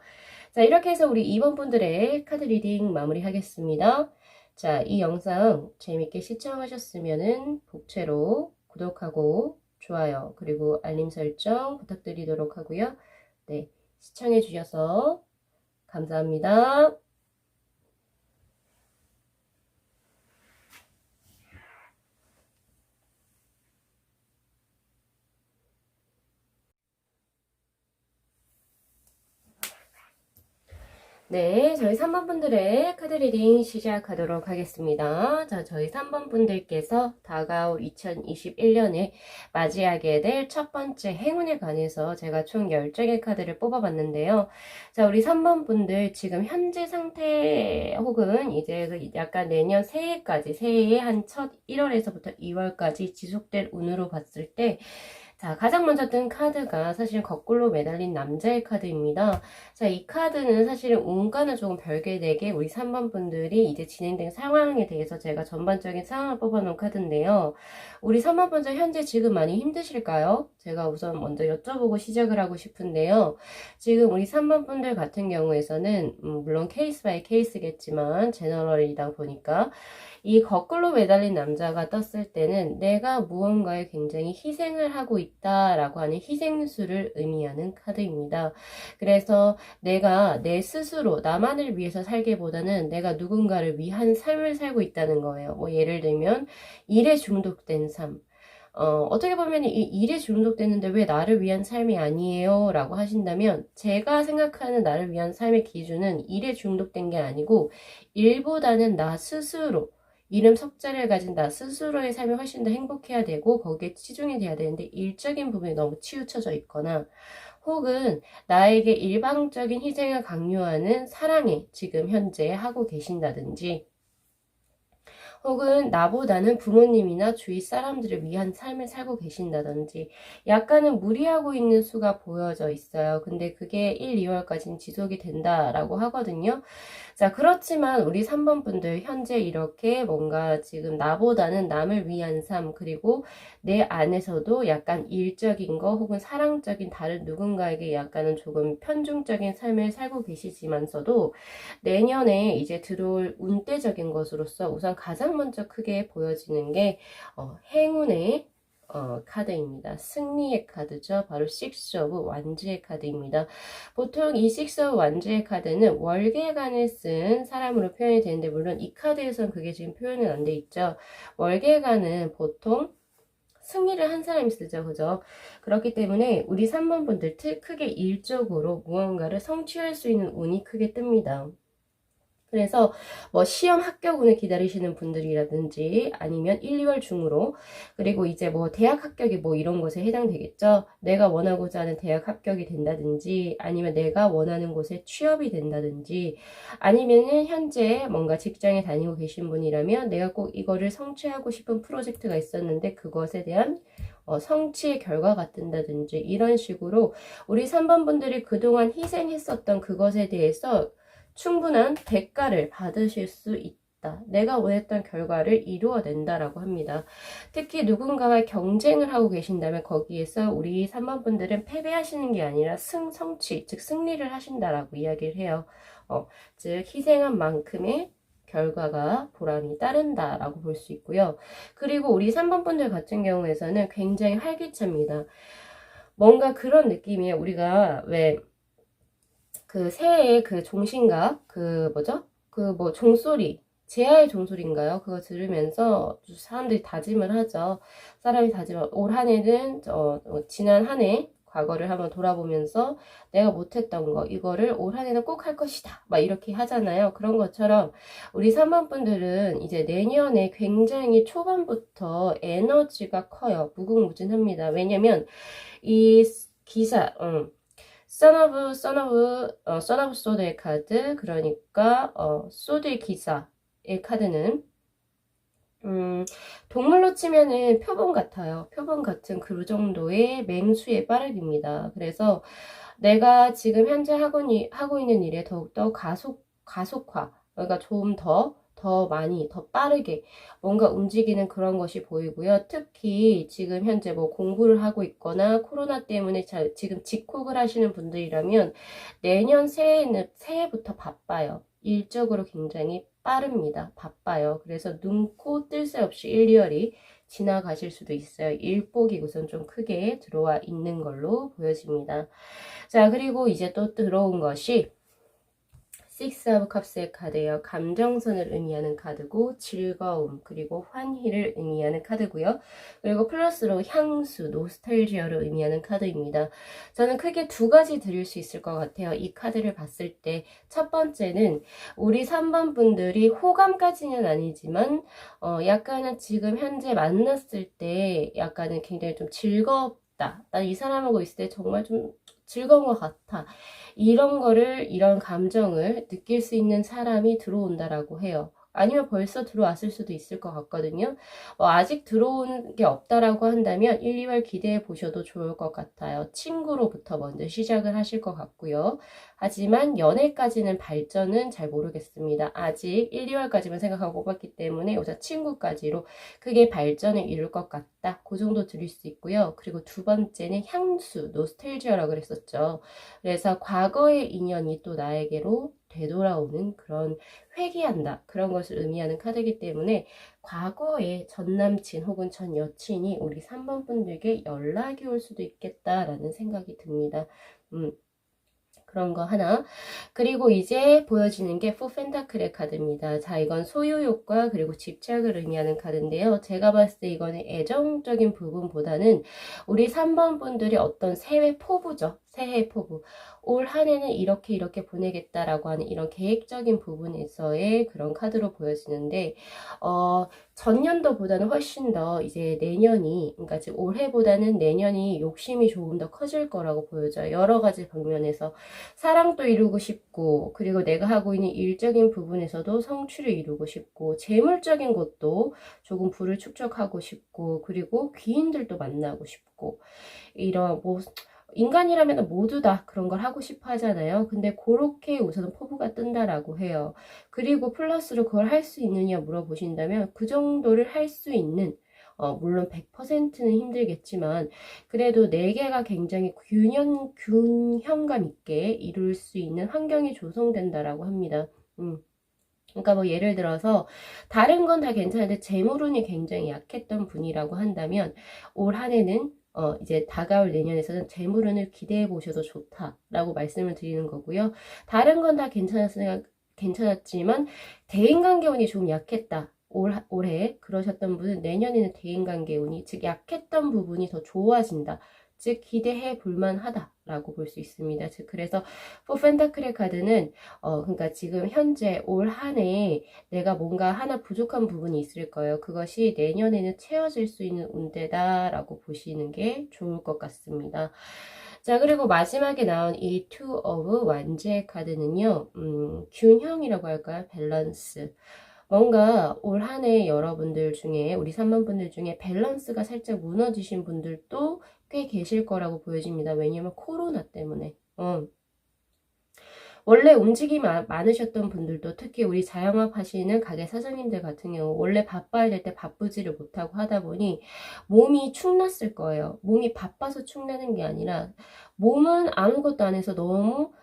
자, 이렇게 해서 우리 2번 분들의 카드 리딩 마무리 하겠습니다. 자, 이 영상 재밌게 시청하셨으면은 복채로 구독하고 좋아요 그리고 알림 설정 부탁드리도록 하고요. 네, 시청해 주셔서 감사합니다. 네, 저희 3번 분들의 카드 리딩 시작하도록 하겠습니다. 자, 저희 3번 분들께서 다가올 2021년에 맞이하게 될 첫 번째 행운에 관해서 제가 총 10장의 카드를 뽑아봤는데요. 자, 우리 3번 분들 지금 현재 상태 혹은 이제 약간 내년 새해까지, 새해의 한 첫 1월에서부터 2월까지 지속될 운으로 봤을 때 자, 가장 먼저 뜬 카드가 사실 거꾸로 매달린 남자의 카드입니다. 자, 이 카드는 사실은 운과는 조금 별개되게 우리 3번 분들이 이제 진행된 상황에 대해서 제가 전반적인 상황을 뽑아놓은 카드인데요. 우리 3번 분들 현재 지금 많이 힘드실까요? 제가 우선 먼저 여쭤보고 시작을 하고 싶은데요. 지금 우리 3번 분들 같은 경우에서는 물론 케이스 바이 케이스겠지만 제너럴이다 보니까 이 거꾸로 매달린 남자가 떴을 때는 내가 무언가에 굉장히 희생을 하고 있다라고 하는 희생수를 의미하는 카드입니다. 그래서 내가 내 스스로 나만을 위해서 살기보다는 내가 누군가를 위한 삶을 살고 있다는 거예요. 뭐 예를 들면 일에 중독된 삶. 어떻게 보면 이 일에 중독됐는데 왜 나를 위한 삶이 아니에요? 라고 하신다면 제가 생각하는 나를 위한 삶의 기준은 일에 중독된 게 아니고 일보다는 나 스스로 이름 석자를 가진 나 스스로의 삶이 훨씬 더 행복해야 되고 거기에 치중이 돼야 되는데 일적인 부분이 너무 치우쳐져 있거나 혹은 나에게 일방적인 희생을 강요하는 사랑에 지금 현재 하고 계신다든지 혹은 나보다는 부모님이나 주위 사람들을 위한 삶을 살고 계신다든지 약간은 무리하고 있는 수가 보여져 있어요. 근데 그게 1, 2월까지는 지속이 된다라고 하거든요. 자, 그렇지만 우리 3번 분들 현재 이렇게 뭔가 지금 나보다는 남을 위한 삶, 그리고 내 안에서도 약간 일적인 거 혹은 사랑적인 다른 누군가에게 약간은 조금 편중적인 삶을 살고 계시지만서도 내년에 이제 들어올 운대적인 것으로서 우선 가장 먼저 크게 보여지는 게 행운의 카드입니다. 승리의 카드죠. 바로 Six of 완즈의 카드입니다. 보통 이 Six of 완즈의 카드는 월계관을 쓴 사람으로 표현이 되는데, 물론 이 카드에선 그게 지금 표현은 안 돼 있죠. 월계관은 보통 승리를 한 사람이 쓰죠. 그죠? 그렇기 때문에 우리 3번 분들 크게 일적으로 무언가를 성취할 수 있는 운이 크게 뜹니다. 그래서 뭐 시험 합격운을 기다리시는 분들이라든지 아니면 1, 2월 중으로, 그리고 이제 뭐 대학 합격이 뭐 이런 것에 해당되겠죠. 내가 원하고자 하는 대학 합격이 된다든지 아니면 내가 원하는 곳에 취업이 된다든지 아니면은 현재 뭔가 직장에 다니고 계신 분이라면 내가 꼭 이거를 성취하고 싶은 프로젝트가 있었는데 그것에 대한 성취의 결과가 뜬다든지 이런 식으로 우리 3번 분들이 그동안 희생했었던 그것에 대해서 충분한 대가를 받으실 수 있다. 내가 원했던 결과를 이루어낸다라고 합니다. 특히 누군가와 경쟁을 하고 계신다면 거기에서 우리 3번 분들은 패배하시는 게 아니라 성취, 즉 승리를 하신다라고 이야기를 해요. 즉 희생한 만큼의 결과가 보람이 따른다라고 볼 수 있고요. 그리고 우리 3번 분들 같은 경우에서는 굉장히 활기차입니다. 뭔가 그런 느낌이에요. 우리가 왜 그 새의 그 종신각, 그 뭐죠? 그 뭐 종소리, 제아의 종소리인가요? 그거 들으면서 사람들이 다짐을 하죠. 사람이 다짐을, 올 한 해는 지난 한 해 과거를 한번 돌아보면서 내가 못했던 거 이거를 올 한 해는 꼭 할 것이다 막 이렇게 하잖아요. 그런 것처럼 우리 3번 분들은 이제 내년에 굉장히 초반부터 에너지가 커요. 무궁무진합니다. 왜냐면 이 기사 son of sword의 카드, 그러니까 소드의 기사의 카드는 동물로 치면은 표본 같아요. 표본 같은 그 정도의 맹수의 빠르기입니다. 그래서 내가 지금 현재 하고 있는 일에 더욱더 가속화, 그러니까 좀 더 많이, 더 빠르게 뭔가 움직이는 그런 것이 보이고요. 특히 지금 현재 뭐 공부를 하고 있거나 코로나 때문에 지금 직콕을 하시는 분들이라면 내년 새해부터 바빠요. 일적으로 굉장히 빠릅니다. 바빠요. 그래서 눈, 코, 뜰 새 없이 1, 2월이 지나가실 수도 있어요. 일복이 우선 좀 크게 들어와 있는 걸로 보여집니다. 자, 그리고 이제 또 들어온 것이 Six of Cups의 카드예요. 감정선을 의미하는 카드고 즐거움 그리고 환희를 의미하는 카드고요. 그리고 플러스로 향수, 노스탈지아를 의미하는 카드입니다. 저는 크게 두 가지 드릴 수 있을 것 같아요. 이 카드를 봤을 때 첫 번째는 우리 3번 분들이 호감까지는 아니지만 약간은 지금 현재 만났을 때 약간은 굉장히 좀 즐겁다. 난 이 사람하고 있을 때 정말 좀 즐거운 것 같아. 이런 감정을 느낄 수 있는 사람이 들어온다라고 해요. 아니면 벌써 들어왔을 수도 있을 것 같거든요. 아직 들어온 게 없다라고 한다면 1, 2월 기대해 보셔도 좋을 것 같아요. 친구로부터 먼저 시작을 하실 것 같고요. 하지만 연애까지는 발전은 잘 모르겠습니다. 아직 1, 2월까지만 생각하고 뽑았기 때문에 우선 친구까지로 크게 발전을 이룰 것 같다. 그 정도 드릴 수 있고요. 그리고 두 번째는 향수, 노스텔지아라고 그랬었죠. 그래서 과거의 인연이 또 나에게로 되돌아오는 그런 회귀한다. 그런 것을 의미하는 카드이기 때문에 과거의 전 남친 혹은 전 여친이 우리 3번 분들께 연락이 올 수도 있겠다라는 생각이 듭니다. 그런 거 하나. 그리고 이제 보여지는 게 포 펜타클의 카드입니다. 자, 이건 소유욕과 그리고 집착을 의미하는 카드인데요. 제가 봤을 때 이거는 애정적인 부분보다는 우리 3번 분들이 어떤 세외 포부죠. 새해 포부. 올 한 해는 이렇게 보내겠다라고 하는 이런 계획적인 부분에서의 그런 카드로 보여지는데, 전년도보다는 훨씬 더 이제 내년이, 그러니까 지금 올해보다는 내년이 욕심이 조금 더 커질 거라고 보여져요. 여러 가지 방면에서. 사랑도 이루고 싶고, 그리고 내가 하고 있는 일적인 부분에서도 성취를 이루고 싶고, 재물적인 것도 조금 부를 축적하고 싶고, 그리고 귀인들도 만나고 싶고, 이런 뭐 인간이라면 모두 다 그런 걸 하고 싶어 하잖아요. 근데 그렇게 우선은 포부가 뜬다라고 해요. 그리고 플러스로 그걸 할 수 있느냐 물어보신다면 그 정도를 할 수 있는, 물론 100%는 힘들겠지만 그래도 4개가 굉장히 균형감 있게 이룰 수 있는 환경이 조성된다라고 합니다. 그러니까 뭐 예를 들어서 다른 건 다 괜찮은데 재물운이 굉장히 약했던 분이라고 한다면 올 한 해는 이제 다가올 내년에서는 재물운을 기대해 보셔도 좋다라고 말씀을 드리는 거고요. 다른 건 다 괜찮았지만 대인관계 운이 좀 약했다. 올해 그러셨던 분은 내년에는 대인관계 운이, 즉 약했던 부분이 더 좋아진다. 즉 기대해 볼만하다라고 볼 수 있습니다. 즉 그래서 포 펜타클의 카드는 그러니까 지금 현재 올 한 해 내가 뭔가 하나 부족한 부분이 있을 거예요. 그것이 내년에는 채워질 수 있는 운대다라고 보시는 게 좋을 것 같습니다. 자, 그리고 마지막에 나온 이 투 오브 완제 카드는요, 균형이라고 할까요? 밸런스. 뭔가 올 한 해 여러분들 중에, 우리 3번 분들 중에 밸런스가 살짝 무너지신 분들도 꽤 계실 거라고 보여집니다. 왜냐면 코로나 때문에. 원래 움직임이 많으셨던 분들도, 특히 우리 자영업 하시는 가게 사장님들 같은 경우 원래 바빠야 될 때 바쁘지를 못하고 하다 보니 몸이 축났을 거예요. 몸이 바빠서 축나는 게 아니라 몸은 아무것도 안 해서 너무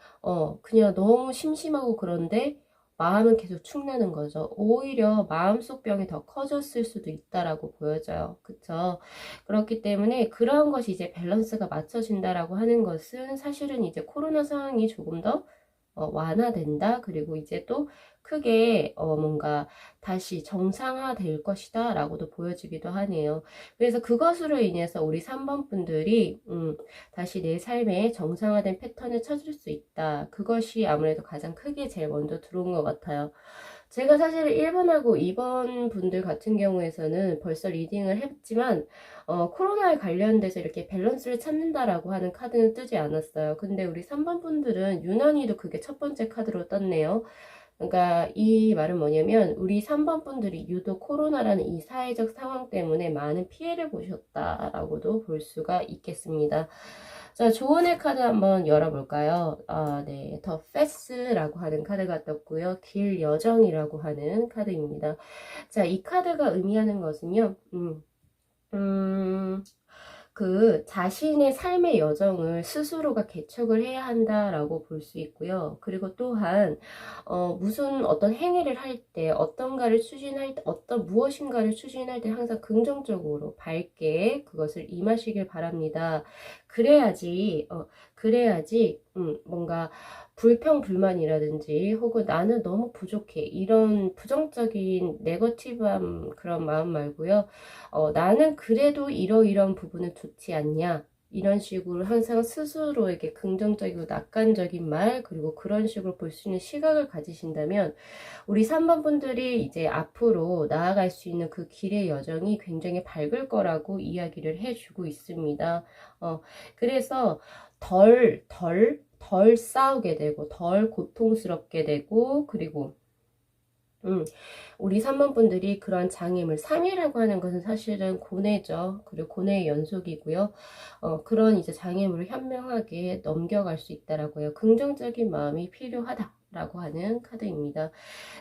그냥 너무 심심하고, 그런데 마음은 계속 축나는 거죠. 오히려 마음속 병이 더 커졌을 수도 있다라고 보여져요. 그쵸? 그렇기 때문에 그러한 것이 이제 밸런스가 맞춰진다라고 하는 것은 사실은 이제 코로나 상황이 조금 더 완화된다. 그리고 이제 또 크게 뭔가 다시 정상화될 것이다 라고도 보여지기도 하네요. 그래서 그것으로 인해서 우리 3번 분들이 다시 내 삶에 정상화된 패턴을 찾을 수 있다. 그것이 아무래도 가장 크게 제일 먼저 들어온 것 같아요. 제가 사실 1번하고 2번 분들 같은 경우에서는 벌써 리딩을 했지만 코로나에 관련돼서 이렇게 밸런스를 찾는다라고 하는 카드는 뜨지 않았어요. 근데 우리 3번 분들은 유난히도 그게 첫 번째 카드로 떴네요. 그러니까 이 말은 뭐냐면 우리 3번 분들이 유독 코로나라는 이 사회적 상황 때문에 많은 피해를 보셨다라고도 볼 수가 있겠습니다. 자, 조언의 카드 한번 열어볼까요? 네. 더 패스라고 하는 카드가 떴고요. 길 여정이라고 하는 카드입니다. 자, 이 카드가 의미하는 것은요, 그 자신의 삶의 여정을 스스로가 개척을 해야 한다라고 볼 수 있고요. 그리고 또한 무슨 어떤 행위를 할 때, 어떤가를 추진할 때, 무엇인가를 추진할 때 항상 긍정적으로 밝게 그것을 임하시길 바랍니다. 그래야지 뭔가 불평불만이라든지 혹은 나는 너무 부족해, 이런 부정적인 네거티브한 그런 마음 말고요. 나는 그래도 이러이러한 부분은 좋지 않냐, 이런 식으로 항상 스스로에게 긍정적이고 낙관적인 말, 그리고 그런 식으로 볼 수 있는 시각을 가지신다면 우리 3번 분들이 이제 앞으로 나아갈 수 있는 그 길의 여정이 굉장히 밝을 거라고 이야기를 해주고 있습니다. 그래서 덜 싸우게 되고, 덜 고통스럽게 되고, 그리고 우리 3번 분들이 그런 장애물, 3이라고 하는 것은 사실은 고뇌죠. 그리고 고뇌의 연속이고요. 그런 이제 장애물을 현명하게 넘겨갈 수 있다라고 해요. 긍정적인 마음이 필요하다라고 하는 카드입니다.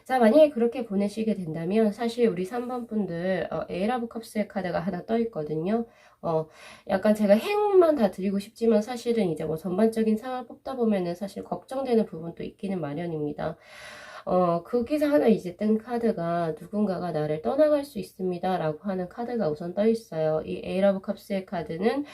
자, 만약에 그렇게 보내시게 된다면 사실 우리 3번 분들 에일 오브 컵스의 카드가 하나 떠 있거든요. 약간 제가 행운만 다 드리고 싶지만 사실은 이제 뭐 전반적인 상황을 뽑다 보면은 사실 걱정되는 부분도 있기는 마련입니다. 거기서 하나 이제 뜬 카드가 누군가가 나를 떠나갈 수 있습니다 라고 하는 카드가 우선 떠 있어요. 이 에일 오브 컵스의 카드는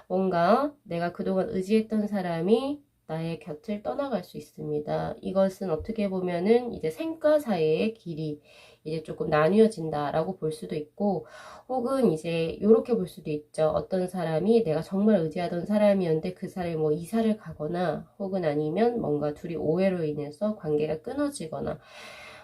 뭔가 내가 그동안 의지했던 사람이 나의 곁을 떠나갈 수 있습니다. 이것은 어떻게 보면은 이제 생과 사이의 길이, 이제 조금 나뉘어진다라고 볼 수도 있고, 혹은 이제 요렇게 볼 수도 있죠. 어떤 사람이 내가 정말 의지하던 사람이었는데 그 사람이 뭐 이사를 가거나, 혹은 아니면 뭔가 둘이 오해로 인해서 관계가 끊어지거나,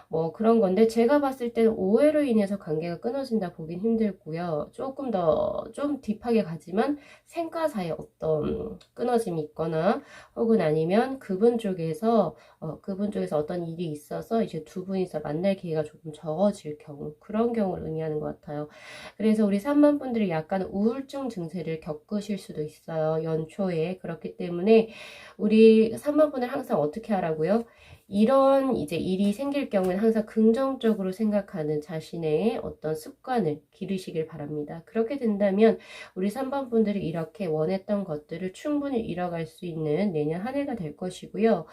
뭐 그런 건데, 제가 봤을 때는 오해로 인해서 관계가 끊어진다 보긴 힘들고요. 조금 더 좀 딥하게 가지만 생과 사이에 어떤 끊어짐이 있거나, 혹은 아니면 그분 쪽에서 어떤 일이 있어서 이제 두 분이서 만날 기회가 조금 적어질 경우, 그런 경우를 의미하는 것 같아요. 그래서 우리 3번 분들이 약간 우울증 증세를 겪으실 수도 있어요. 연초에. 그렇기 때문에 우리 3번 분들 항상 어떻게 하라고요? 이런 이제 일이 생길 경우에는 항상 긍정적으로 생각하는 자신의 어떤 습관을 기르시길 바랍니다. 그렇게 된다면 우리 3번 분들이 이렇게 원했던 것들을 충분히 이뤄갈 수 있는 내년 한 해가 될 것이고요.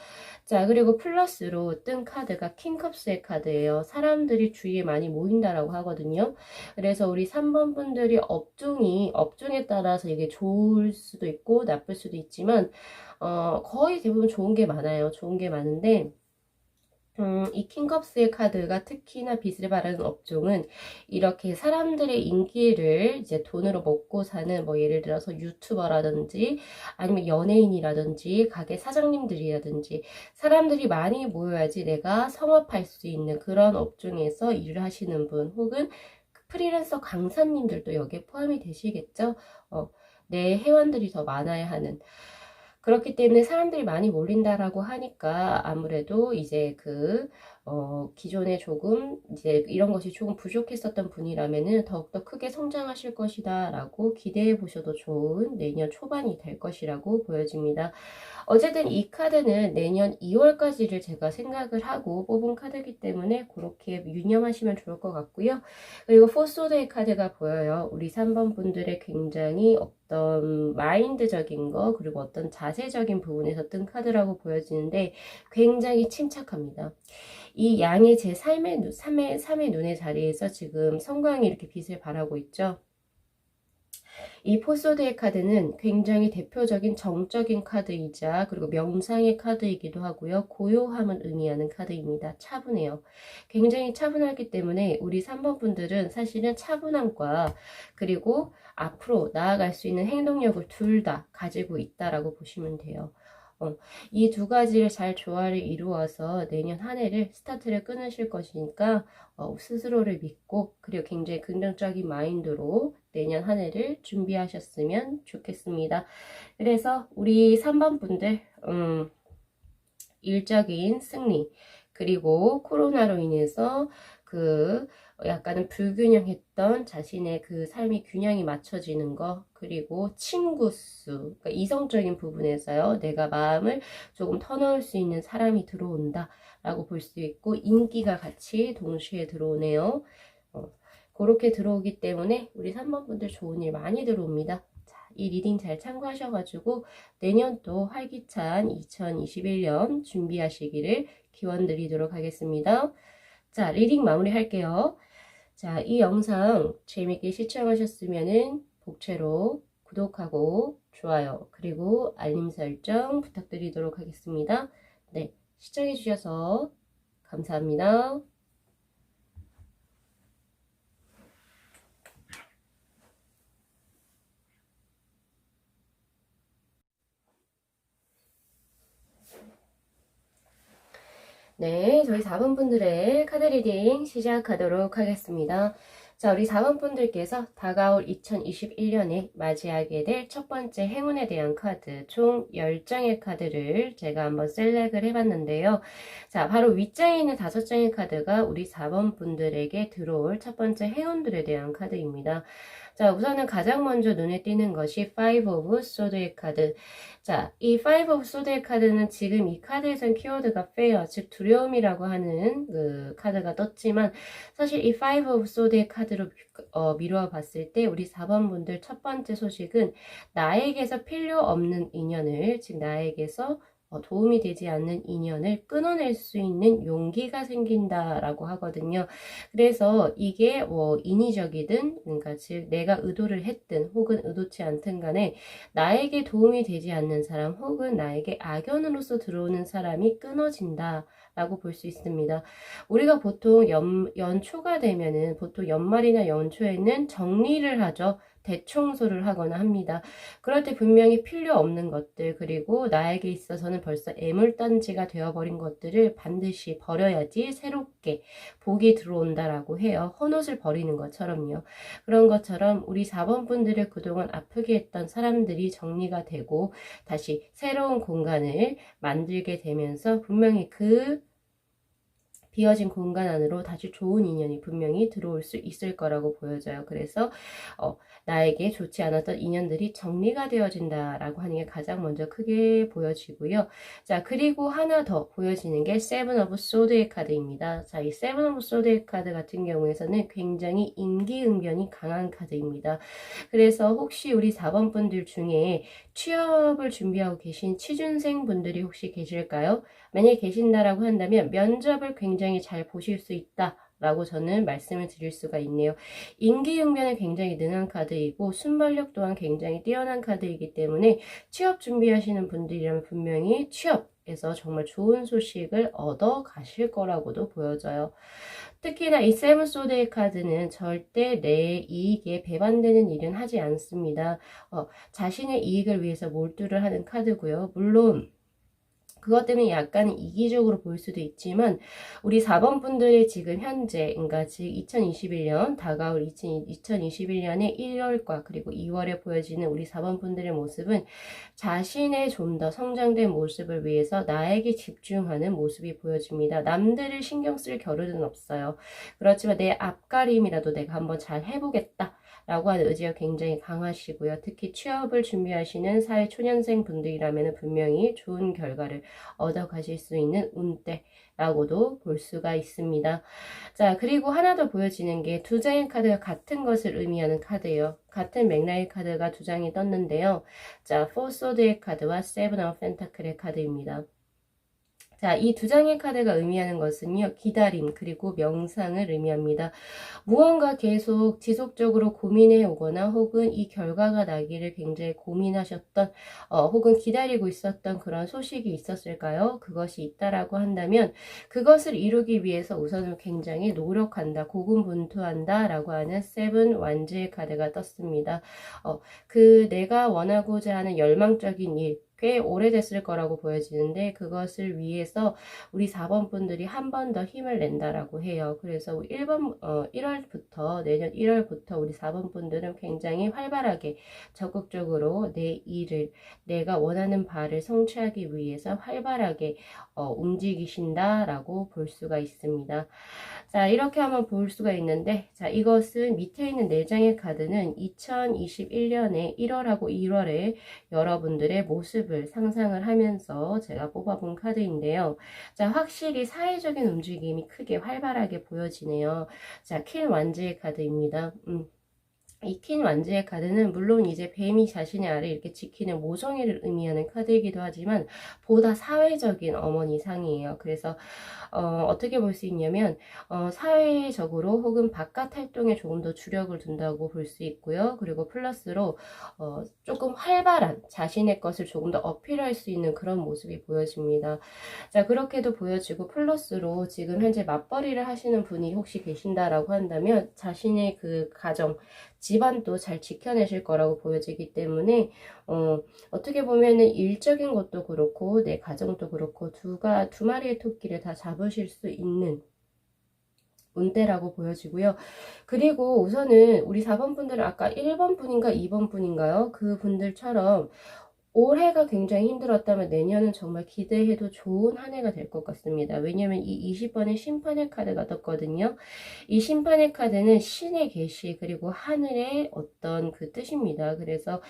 자, 그리고 플러스로 뜬 카드가 킹컵스의 카드예요. 사람들이 주위에 많이 모인다라고 하거든요. 그래서 우리 3번 분들이 업종에 따라서 이게 좋을 수도 있고 나쁠 수도 있지만, 거의 대부분 좋은 게 많아요. 좋은 게 많은데, 이 킹컵스의 카드가 특히나 빛을 발하는 업종은 이렇게 사람들의 인기를 이제 돈으로 먹고 사는, 뭐 예를 들어서 유튜버라든지 아니면 연예인이라든지 가게 사장님들이라든지 사람들이 많이 모여야지 내가 성업할 수 있는 그런 업종에서 일을 하시는 분, 혹은 프리랜서 강사님들도 여기에 포함이 되시겠죠. 내 회원들이 더 많아야 하는, 그렇기 때문에 사람들이 많이 몰린다라고 하니까 아무래도 이제 기존에 조금 이제 이런 것이 조금 부족했었던 분이라면은 더욱더 크게 성장하실 것이다 라고 기대해 보셔도 좋은 내년 초반이 될 것이라고 보여집니다. 어쨌든 이 카드는 내년 2월까지를 제가 생각을 하고 뽑은 카드이기 때문에 그렇게 유념하시면 좋을 것 같고요. 그리고 포소드의 카드가 보여요. 우리 3번 분들의 굉장히 어떤 마인드적인 거, 그리고 어떤 자세적인 부분에서 뜬 카드라고 보여지는데 굉장히 침착합니다. 이 양의 제 삶의 눈의 자리에서 지금 성광이 이렇게 빛을 발하고 있죠. 이 포소드의 카드는 굉장히 대표적인 정적인 카드이자 그리고 명상의 카드이기도 하고요. 고요함을 의미하는 카드입니다. 차분해요. 굉장히 차분하기 때문에 우리 3번 분들은 사실은 차분함과 그리고 앞으로 나아갈 수 있는 행동력을 둘 다 가지고 있다라고 보시면 돼요. 이 두 가지를 잘 조화를 이루어서 내년 한 해를 스타트를 끊으실 것이니까 스스로를 믿고 그리고 굉장히 긍정적인 마인드로 내년 한 해를 준비하셨으면 좋겠습니다. 그래서 우리 3번 분들 일적인 승리, 그리고 코로나로 인해서 약간은 불균형했던 자신의 삶의 균형이 맞춰지는 거, 그리고 친구 수, 그러니까 이성적인 부분에서요, 내가 마음을 조금 터놓을 수 있는 사람이 들어온다 라고 볼 수 있고, 인기가 같이 동시에 들어오네요. 그렇게 들어오기 때문에 우리 3번 분들 좋은 일 많이 들어옵니다. 자, 이 리딩 잘 참고하셔가지고 내년 또 활기찬 2021년 준비하시기를 기원 드리도록 하겠습니다. 자, 리딩 마무리 할게요. 자, 이 영상 재밌게 시청하셨으면은 복채로 구독하고 좋아요, 그리고 알림 설정 부탁드리도록 하겠습니다. 네, 시청해주셔서 감사합니다. 네, 저희 4번 분들의 카드 리딩 시작하도록 하겠습니다. 자, 우리 4번 분들께서 다가올 2021년에 맞이하게 될 첫 번째 행운에 대한 카드, 총 10장의 카드를 제가 한번 셀렉을 해봤는데요. 자, 바로 윗장에 있는 5장의 카드가 우리 4번 분들에게 들어올 첫 번째 행운들에 대한 카드입니다. 자, 우선은 가장 먼저 눈에 띄는 것이 Five of Swords의 카드. 자, 이 Five of Swords의 카드는 지금 이 카드에선 키워드가 fear, 즉 두려움이라고 하는 카드가 떴지만 사실 이 Five of Swords의 카드로 미루어 봤을 때 우리 4번 분들 첫 번째 소식은 나에게서 필요 없는 인연을, 즉 나에게서 도움이 되지 않는 인연을 끊어낼 수 있는 용기가 생긴다라고 하거든요. 그래서 이게 인위적이든, 그러니까 즉 내가 의도를 했든 혹은 의도치 않든 간에 나에게 도움이 되지 않는 사람 혹은 나에게 악연으로서 들어오는 사람이 끊어진다 라고 볼 수 있습니다. 우리가 보통 연초가 되면은 보통 연말이나 연초에는 정리를 하죠. 대청소를 하거나 합니다. 그럴 때 분명히 필요 없는 것들, 그리고 나에게 있어서는 벌써 애물단지가 되어버린 것들을 반드시 버려야지 새롭게 복이 들어온다라고 해요. 헌옷을 버리는 것처럼요. 그런 것처럼 우리 4번 분들을 그동안 아프게 했던 사람들이 정리가 되고 다시 새로운 공간을 만들게 되면서 분명히 그 비어진 공간 안으로 다시 좋은 인연이 분명히 들어올 수 있을 거라고 보여져요. 그래서 나에게 좋지 않았던 인연들이 정리가 되어진다라고 하는 게 가장 먼저 크게 보여지고요. 자, 그리고 하나 더 보여지는 게 세븐 오브 소드의 카드입니다. 자, 이 세븐 오브 소드의 카드 같은 경우에서는 굉장히 임기응변이 강한 카드입니다. 그래서 혹시 우리 4번 분들 중에 취업을 준비하고 계신 취준생 분들이 혹시 계실까요? 만약에 계신다라고 한다면 면접을 굉장히 잘 보실 수 있다 라고 저는 말씀을 드릴 수가 있네요. 임기응변은 굉장히 능한 카드이고 순발력 또한 굉장히 뛰어난 카드이기 때문에 취업 준비하시는 분들이라면 분명히 취업에서 정말 좋은 소식을 얻어 가실 거라고도 보여져요. 특히나 이 세븐 소드의 카드는 절대 내 이익에 배반되는 일은 하지 않습니다. 자신의 이익을 위해서 몰두를 하는 카드고요. 물론 그것 때문에 약간 이기적으로 보일 수도 있지만 우리 4번 분들의 지금 현재, 그러니까 지금 2021년 다가올 2021년의 1월과 그리고 2월에 보여지는 우리 4번 분들의 모습은 자신의 좀 더 성장된 모습을 위해서 나에게 집중하는 모습이 보여집니다. 남들을 신경 쓸 겨를은 없어요. 그렇지만 내 앞가림이라도 내가 한번 잘 해보겠다 라고 하는 의지가 굉장히 강하시고요. 특히 취업을 준비하시는 사회초년생 분들이라면 분명히 좋은 결과를 얻어 가실 수 있는 운때라고도 볼 수가 있습니다. 자, 그리고 하나 더 보여지는 게 두 장의 카드가 같은 것을 의미하는 카드예요. 같은 맥락의 카드가 두 장이 떴는데요. 자, 포 소드의 카드와 세븐 오브 펜타클의 카드입니다. 자, 이 두 장의 카드가 의미하는 것은요, 기다림 그리고 명상을 의미합니다. 무언가 계속 지속적으로 고민해 오거나 혹은 이 결과가 나기를 굉장히 고민하셨던 혹은 기다리고 있었던 그런 소식이 있었을까요? 그것이 있다라고 한다면 그것을 이루기 위해서 우선은 굉장히 노력한다, 고군분투한다 라고 하는 세븐 완즈의 카드가 떴습니다. 내가 원하고자 하는 열망적인 일, 꽤 오래됐을 거라고 보여지는데 그것을 위해서 우리 4번 분들이 한 번 더 힘을 낸다라고 해요. 그래서 1월부터 내년 1월부터 우리 4번 분들은 굉장히 활발하게 적극적으로 내 일을 내가 원하는 바를 성취하기 위해서 활발하게 움직이신다라고 볼 수가 있습니다. 자, 이렇게 한번 볼 수가 있는데, 자, 이것은 밑에 있는 4장의 카드는 2021년에 1월하고 2월에 여러분들의 모습을 상상을 하면서 제가 뽑아본 카드인데요. 자, 확실히 사회적인 움직임이 크게 활발하게 보여지네요. 자, 퀸 완즈의 카드입니다. 이 퀸 완즈의 카드는 물론 이제 뱀이 자신의 알을 이렇게 지키는 모성애를 의미하는 카드이기도 하지만 보다 사회적인 어머니상이에요. 그래서 어떻게 볼 수 있냐면 사회적으로 혹은 바깥 활동에 조금 더 주력을 둔다고 볼 수 있고요. 그리고 플러스로 조금 활발한 자신의 것을 조금 더 어필할 수 있는 그런 모습이 보여집니다. 자, 그렇게도 보여지고 플러스로 지금 현재 맞벌이를 하시는 분이 혹시 계신다라고 한다면 자신의 그 가정 집안도 잘 지켜내실 거라고 보여지기 때문에 어떻게 보면은 일적인 것도 그렇고 내 가정도 그렇고 두 마리의 토끼를 다 잡으실 수 있는 운대라고 보여지고요. 그리고 우선은 우리 4번 분들은 아까 1번 분인가 2번 분인가요? 그 분들처럼 올해가 굉장히 힘들었다면 내년은 정말 기대해도 좋은 한 해가 될 것 같습니다. 왜냐면 이 20번의 심판의 카드가 떴거든요. 이 심판의 카드는 신의 계시 그리고 하늘의 어떤 그 뜻입니다. 그래서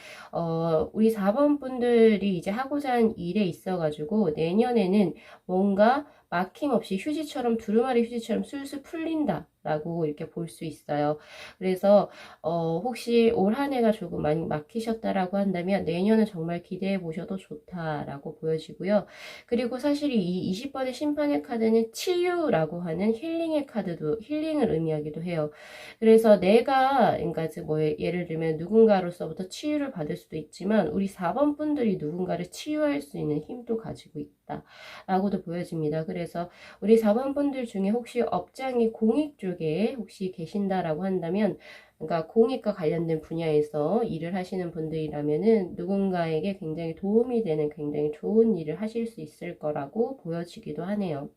우리 4번 분들이 이제 하고자 하는 일에 있어가지고 내년에는 뭔가 막힘없이 휴지처럼 두루마리 휴지처럼 술술 풀린다 라고 이렇게 볼 수 있어요. 그래서 혹시 올 한 해가 조금 많이 막히셨다라고 한다면 내년은 정말 기대해 보셔도 좋다라고 보여지고요. 그리고 사실 이 20번의 심판의 카드는 치유라고 하는 힐링의 카드도 힐링을 의미하기도 해요. 그래서 내가 그러니까 뭐 예를 들면 누군가로서부터 치유를 받을 수도 있지만 우리 4번 분들이 누군가를 치유할 수 있는 힘도 가지고 있다라고도 보여집니다. 그래서 우리 4번 분들 중에 혹시 업장이 공익 쪽에 혹시 계신다라고 한다면 그러니까 공익과 관련된 분야에서 일을 하시는 분들이라면은 누군가에게 굉장히 도움이 되는 굉장히 좋은 일을 하실 수 있을 거라고 보여지기도 하네요.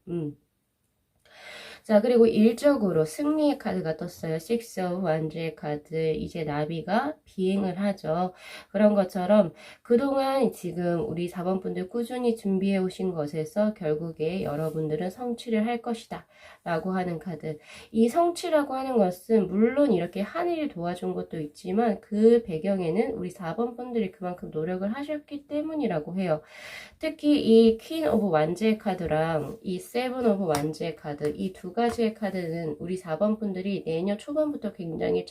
자, 그리고 일적으로 승리의 카드가 떴어요. Six of Wands의 카드. 이제 나비가 비행을 하죠. 그런 것처럼 그동안 지금 우리 4번 분들 꾸준히 준비해 오신 것에서 결국에 여러분들은 성취를 할 것이다. 라고 하는 카드. 이 성취라고 하는 것은 물론 이렇게 하늘이 도와준 것도 있지만 그 배경에는 우리 4번 분들이 그만큼 노력을 하셨기 때문이라고 해요. 특히 이 퀸 오브 완즈의 카드랑 이 세븐 오브 완즈의 카드 이 두 가지의 카드는 우리 4번 분들이 내년 초반부터 굉장히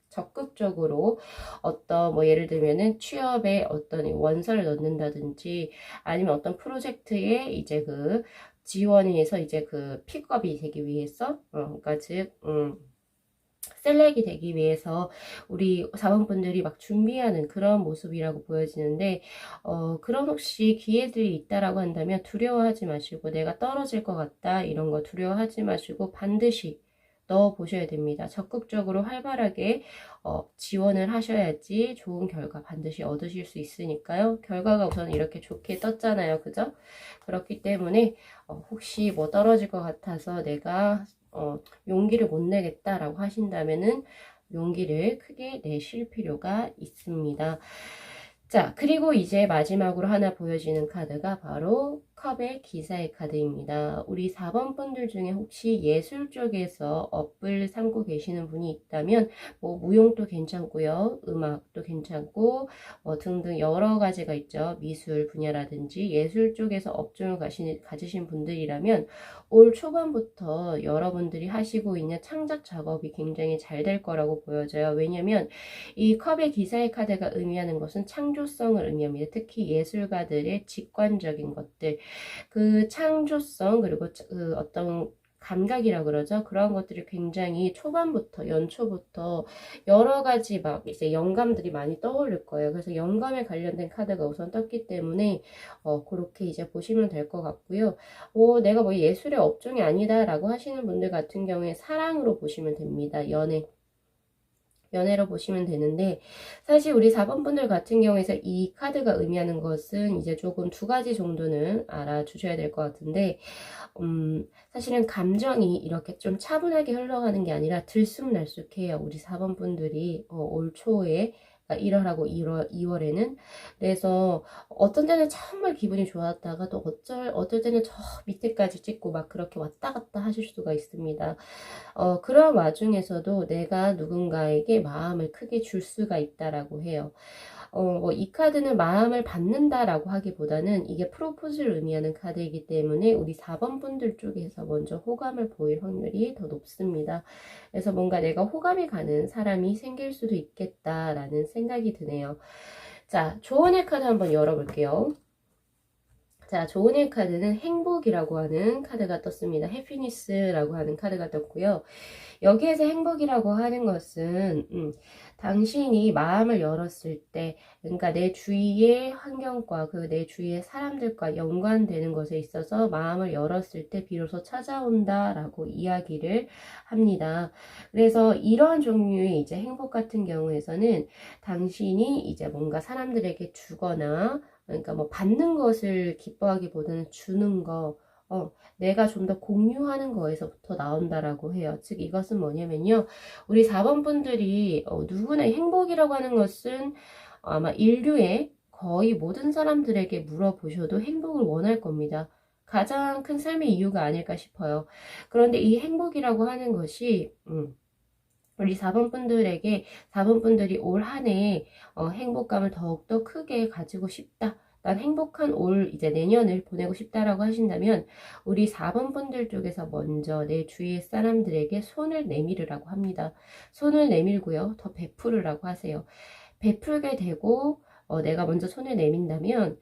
적극적으로 어떤 뭐 예를 들면은 취업에 어떤 원서를 넣는다든지 아니면 어떤 프로젝트에 이제 그 지원을 해서 이제 그 픽업이 되기 위해서 그러니까 즉 셀렉이 되기 위해서 우리 사원분들이 막 준비하는 그런 모습이라고 보여지는데 그런 혹시 기회들이 있다라고 한다면 두려워하지 마시고 내가 떨어질 것 같다 이런 거 두려워하지 마시고 반드시 넣어 보셔야 됩니다. 적극적으로 활발하게 지원을 하셔야지 좋은 결과 반드시 얻으실 수 있으니까요. 결과가 우선 이렇게 좋게 떴잖아요. 그죠? 그렇기 때문에 혹시 뭐 떨어질 것 같아서 내가 용기를 못 내겠다라고 하신다면은 용기를 크게 내실 필요가 있습니다. 자, 그리고 이제 마지막으로 하나 보여지는 카드가 바로 컵의 기사의 카드입니다. 우리 4번 분들 중에 혹시 예술 쪽에서 업을 삼고 계시는 분이 있다면 뭐 무용도 괜찮고요. 음악도 괜찮고 등등 여러 가지가 있죠. 미술 분야라든지 예술 쪽에서 업종을 가지신 분들이라면 올 초반부터 여러분들이 하시고 있는 창작 작업이 굉장히 잘 될 거라고 보여져요. 왜냐면 이 컵의 기사의 카드가 의미하는 것은 창조성을 의미합니다. 특히 예술가들의 직관적인 것들, 그 창조성 그리고 그 어떤 감각이라 그러죠. 그런 것들이 굉장히 초반부터 연초부터 여러 가지 막 이제 영감들이 많이 떠오를 거예요. 그래서 영감에 관련된 카드가 우선 떴기 때문에 그렇게 이제 보시면 될 것 같고요. 내가 뭐 예술의 업종이 아니다라고 하시는 분들 같은 경우에 사랑으로 보시면 됩니다. 연애로 보시면 되는데 사실 우리 4번 분들 같은 경우에서 이 카드가 의미하는 것은 이제 조금 두 가지 정도는 알아주셔야 될 것 같은데 사실은 감정이 이렇게 좀 차분하게 흘러가는 게 아니라 들쑥날쑥해요. 우리 4번 분들이 올 초에 1월하고 2월에는 그래서 어떤 때는 정말 기분이 좋았다가 또 어떨 때는 저 밑에까지 찍고 막 그렇게 왔다 갔다 하실 수가 있습니다. 그런 와중에서도 내가 누군가에게 마음을 크게 줄 수가 있다라고 해요. 이 카드는 마음을 받는다라고 하기보다는 이게 프로포즈를 의미하는 카드이기 때문에 우리 4번 분들 쪽에서 먼저 호감을 보일 확률이 더 높습니다. 그래서 뭔가 내가 호감이 가는 사람이 생길 수도 있겠다라는 생각이 드네요. 자, 조언의 카드 한번 열어볼게요. 자, 조언의 카드는 행복이라고 하는 카드가 떴습니다. 해피니스라고 하는 카드가 떴고요. 여기에서 행복이라고 하는 것은 당신이 마음을 열었을 때 그러니까 내 주위의 환경과 그 내 주위의 사람들과 연관되는 것에 있어서 마음을 열었을 때 비로소 찾아온다라고 이야기를 합니다. 그래서 이런 종류의 이제 행복 같은 경우에서는 당신이 이제 뭔가 사람들에게 주거나 그러니까 뭐 받는 것을 기뻐하기보다는 주는 거 내가 좀 더 공유하는 거에서부터 나온다라고 해요. 즉 이것은 뭐냐면요. 우리 4번 분들이 누구나 행복이라고 하는 것은 아마 인류의 거의 모든 사람들에게 물어보셔도 행복을 원할 겁니다. 가장 큰 삶의 이유가 아닐까 싶어요. 그런데 이 행복이라고 하는 것이 우리 4번 분들에게 4번 분들이 올 한 해 행복감을 더욱더 크게 가지고 싶다. 난 행복한 올 이제 내년을 보내고 싶다라고 하신다면 우리 4번 분들 쪽에서 먼저 내 주위의 사람들에게 손을 내밀으라고 합니다. 손을 내밀고요. 더 베풀으라고 하세요. 베풀게 되고 내가 먼저 손을 내민다면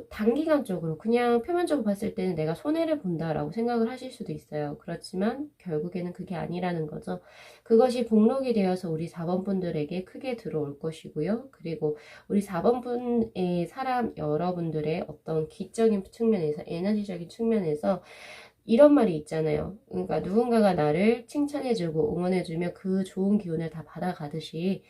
단기간적으로 그냥 표면적으로 봤을 때는 내가 손해를 본다라고 생각을 하실 수도 있어요. 그렇지만 결국에는 그게 아니라는 거죠. 그것이 복록이 되어서 우리 4번 분들에게 크게 들어올 것이고요. 그리고 우리 4번 분의 사람 여러분들의 어떤 기적인 측면에서 에너지적인 측면에서 이런 말이 있잖아요. 그러니까 누군가가 나를 칭찬해주고 응원해주며 그 좋은 기운을 다 받아가듯이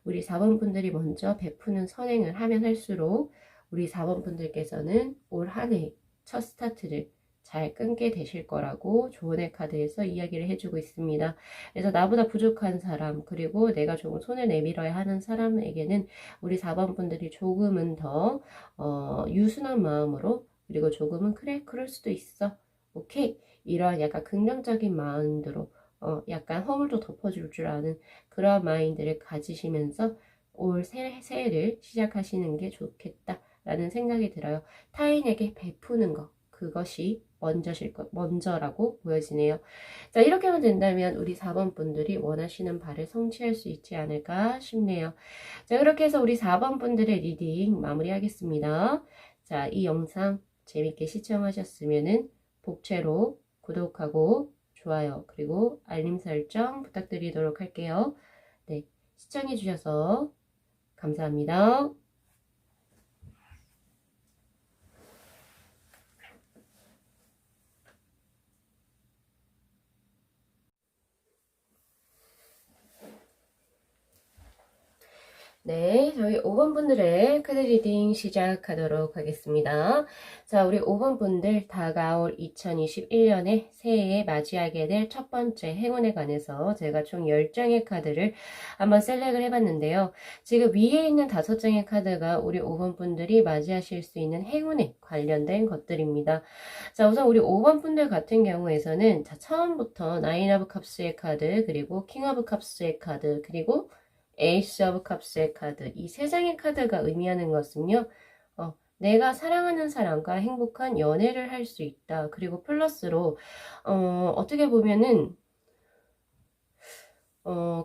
우리 4번 분들이 먼저 베푸는 선행을 하면 할수록 우리 4번 분들께서는 올 한 해 첫 스타트를 잘 끊게 되실 거라고 조언의 카드에서 이야기를 해주고 있습니다. 그래서 나보다 부족한 사람 그리고 내가 조금 손을 내밀어야 하는 사람에게는 우리 4번 분들이 조금은 더 유순한 마음으로 그리고 조금은 그래 그럴 수도 있어 오케이 이런 약간 긍정적인 마인드로 약간 허물도 덮어줄 줄 아는 그런 마인드를 가지시면서 올 새해를 시작하시는 게 좋겠다라는 생각이 들어요. 타인에게 베푸는 것 그것이 먼저라고 보여지네요. 자 이렇게만 된다면 우리 4번 분들이 원하시는 바를 성취할 수 있지 않을까 싶네요. 자 그렇게 해서 우리 4번 분들의 리딩 마무리하겠습니다. 자 이 영상 재밌게 시청하셨으면은 복채로 구독하고 좋아요 그리고 알림 설정 부탁드리도록 할게요. 네, 시청해주셔서 감사합니다. 네, 저희 5번 분들의 카드 리딩 시작하도록 하겠습니다. 자, 우리 5번 분들 다가올 2021년에 새해에 맞이하게 될 첫 번째 행운에 관해서 제가 총 10장의 카드를 한번 셀렉을 해봤는데요. 지금 위에 있는 5장의 카드가 우리 5번 분들이 맞이하실 수 있는 행운에 관련된 것들입니다. 자, 우선 우리 5번 분들 같은 경우에서는 자, 처음부터 나인 오브 컵스의 카드, 그리고 킹 오브 컵스의 카드, 그리고 에이스 오브 컵스의 카드 이 세 장의 카드가 의미하는 것은요. 내가 사랑하는 사람과 행복한 연애를 할 수 있다. 그리고 플러스로 어떻게 보면은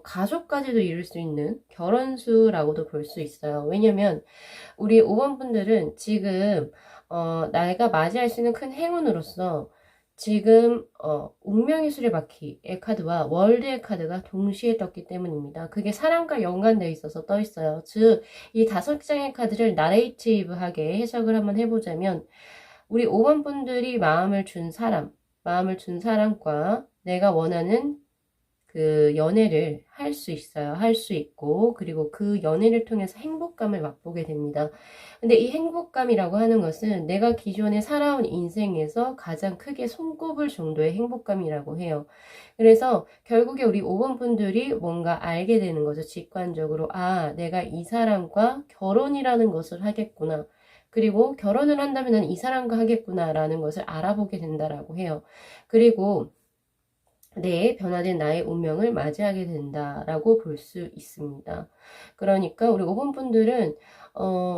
가족까지도 이룰 수 있는 결혼수라고도 볼 수 있어요. 왜냐면 우리 5번 분들은 지금 내가 맞이할 수 있는 큰 행운으로서 지금 운명의 수레바퀴의 카드와 월드의 카드가 동시에 떴기 때문입니다. 그게 사람과 연관되어 있어서 떠 있어요. 즉, 이 5장의 카드를 나레이티브하게 해석을 한번 해보자면 우리 5번 분들이 마음을 준 사람과 내가 원하는 그 연애를 할 수 있어요. 할 수 있고 그리고 그 연애를 통해서 행복감을 맛보게 됩니다. 근데 이 행복감이라고 하는 것은 내가 기존에 살아온 인생에서 가장 크게 손꼽을 정도의 행복감이라고 해요. 그래서 결국에 우리 5번 분들이 뭔가 알게 되는 거죠. 직관적으로 아 내가 이 사람과 결혼이라는 것을 하겠구나. 그리고 결혼을 한다면 난 이 사람과 하겠구나 라는 것을 알아보게 된다라고 해요. 그리고 내 변화된 나의 운명을 맞이하게 된다라고 볼 수 있습니다. 그러니까 우리 5번 분들은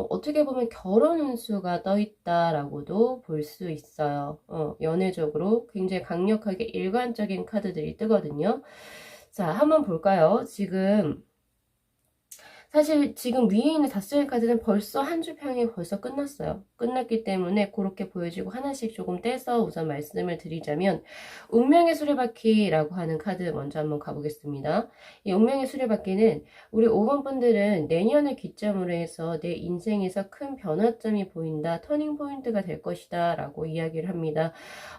어떻게 보면 결혼 운수가 떠 있다라고도 볼 수 있어요. 연애적으로 굉장히 강력하게 일관적인 카드들이 뜨거든요. 자, 한번 볼까요? 사실 지금 위에 있는 다스의 카드는 벌써 한 주 평이 벌써 끝났어요. 끝났기 때문에 그렇게 보여지고 하나씩 조금 떼서 우선 말씀을 드리자면 운명의 수레바퀴라고 하는 카드 먼저 한번 가보겠습니다. 이 운명의 수레바퀴는 우리 5번 분들은 내년을 기점으로 해서 내 인생에서 큰 변화점이 보인다. 터닝 포인트가 될 것이다 라고 이야기를 합니다.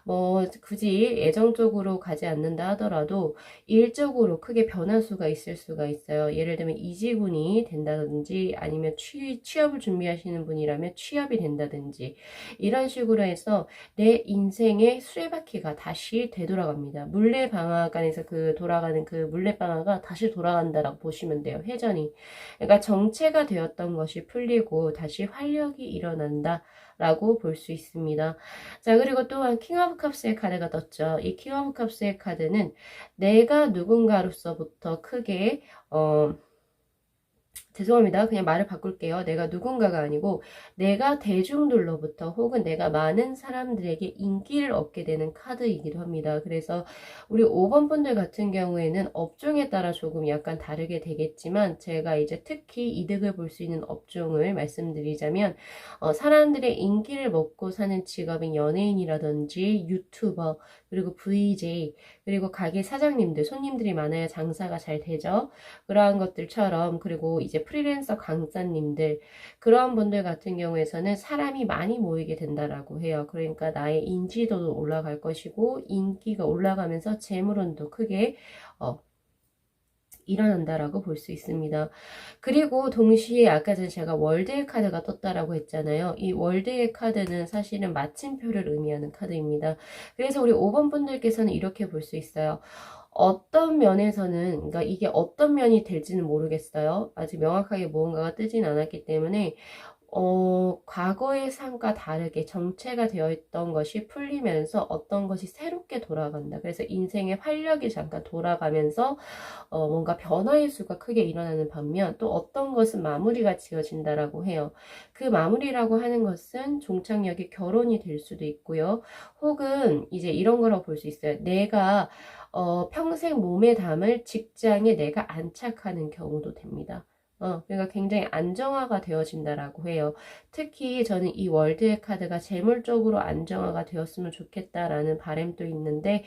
뭐 굳이 애정적으로 가지 않는다 하더라도 일적으로 크게 변화수가 있을 수가 있어요. 예를 들면 이직운이 된다든지 아니면 취업을 준비하시는 분이라면 취업이 된다든지 이런 식으로 해서 내 인생의 수레바퀴가 다시 되돌아갑니다. 물레방아간에서 그 돌아가는 그 물레방아가 다시 돌아간다라고 보시면 돼요. 회전이. 그러니까 정체가 되었던 것이 풀리고 다시 활력이 일어난다. 라고 볼 수 있습니다. 자, 그리고 또한 킹 오브 컵스의 카드가 떴죠. 이 킹 오브 컵스의 카드는 내가 누군가로서부터 크게 죄송합니다. 그냥 말을 바꿀게요. 내가 누군가가 아니고 내가 대중들로부터 혹은 내가 많은 사람들에게 인기를 얻게 되는 카드이기도 합니다. 그래서 우리 5번 분들 같은 경우에는 업종에 따라 조금 약간 다르게 되겠지만 제가 이제 특히 이득을 볼 수 있는 업종을 말씀드리자면 사람들의 인기를 먹고 사는 직업인 연예인이라든지 유튜버 그리고 VJ 그리고 가게 사장님들 손님들이 많아야 장사가 잘 되죠. 그러한 것들처럼 그리고 이제 프리랜서 강사님들 그러한 분들 같은 경우에서는 사람이 많이 모이게 된다라고 해요. 그러니까 나의 인지도도 올라갈 것이고 인기가 올라가면서 재물운도 크게 일어난다라고 볼 수 있습니다. 그리고 동시에 아까 전에 제가 월드의 카드가 떴다라고 했잖아요. 이 월드의 카드는 사실은 마침표를 의미하는 카드입니다. 그래서 우리 5번 분들께서는 이렇게 볼 수 있어요. 어떤 면에서는 그러니까 이게 어떤 면이 될지는 모르겠어요. 아직 명확하게 무언가가 뜨진 않았기 때문에 과거의 삶과 다르게 정체가 되어 있던 것이 풀리면서 어떤 것이 새롭게 돌아간다. 그래서 인생의 활력이 잠깐 돌아가면서 뭔가 변화의 수가 크게 일어나는 반면 또 어떤 것은 마무리가 지어진다라고 해요. 그 마무리라고 하는 것은 종착역이 결혼이 될 수도 있고요. 혹은 이제 이런 거라고 볼 수 있어요. 내가 평생 몸에 담을 직장에 내가 안착하는 경우도 됩니다. 그러니까 굉장히 안정화가 되어진다라고 해요. 특히 저는 이 월드의 카드가 재물적으로 안정화가 되었으면 좋겠다라는 바람도 있는데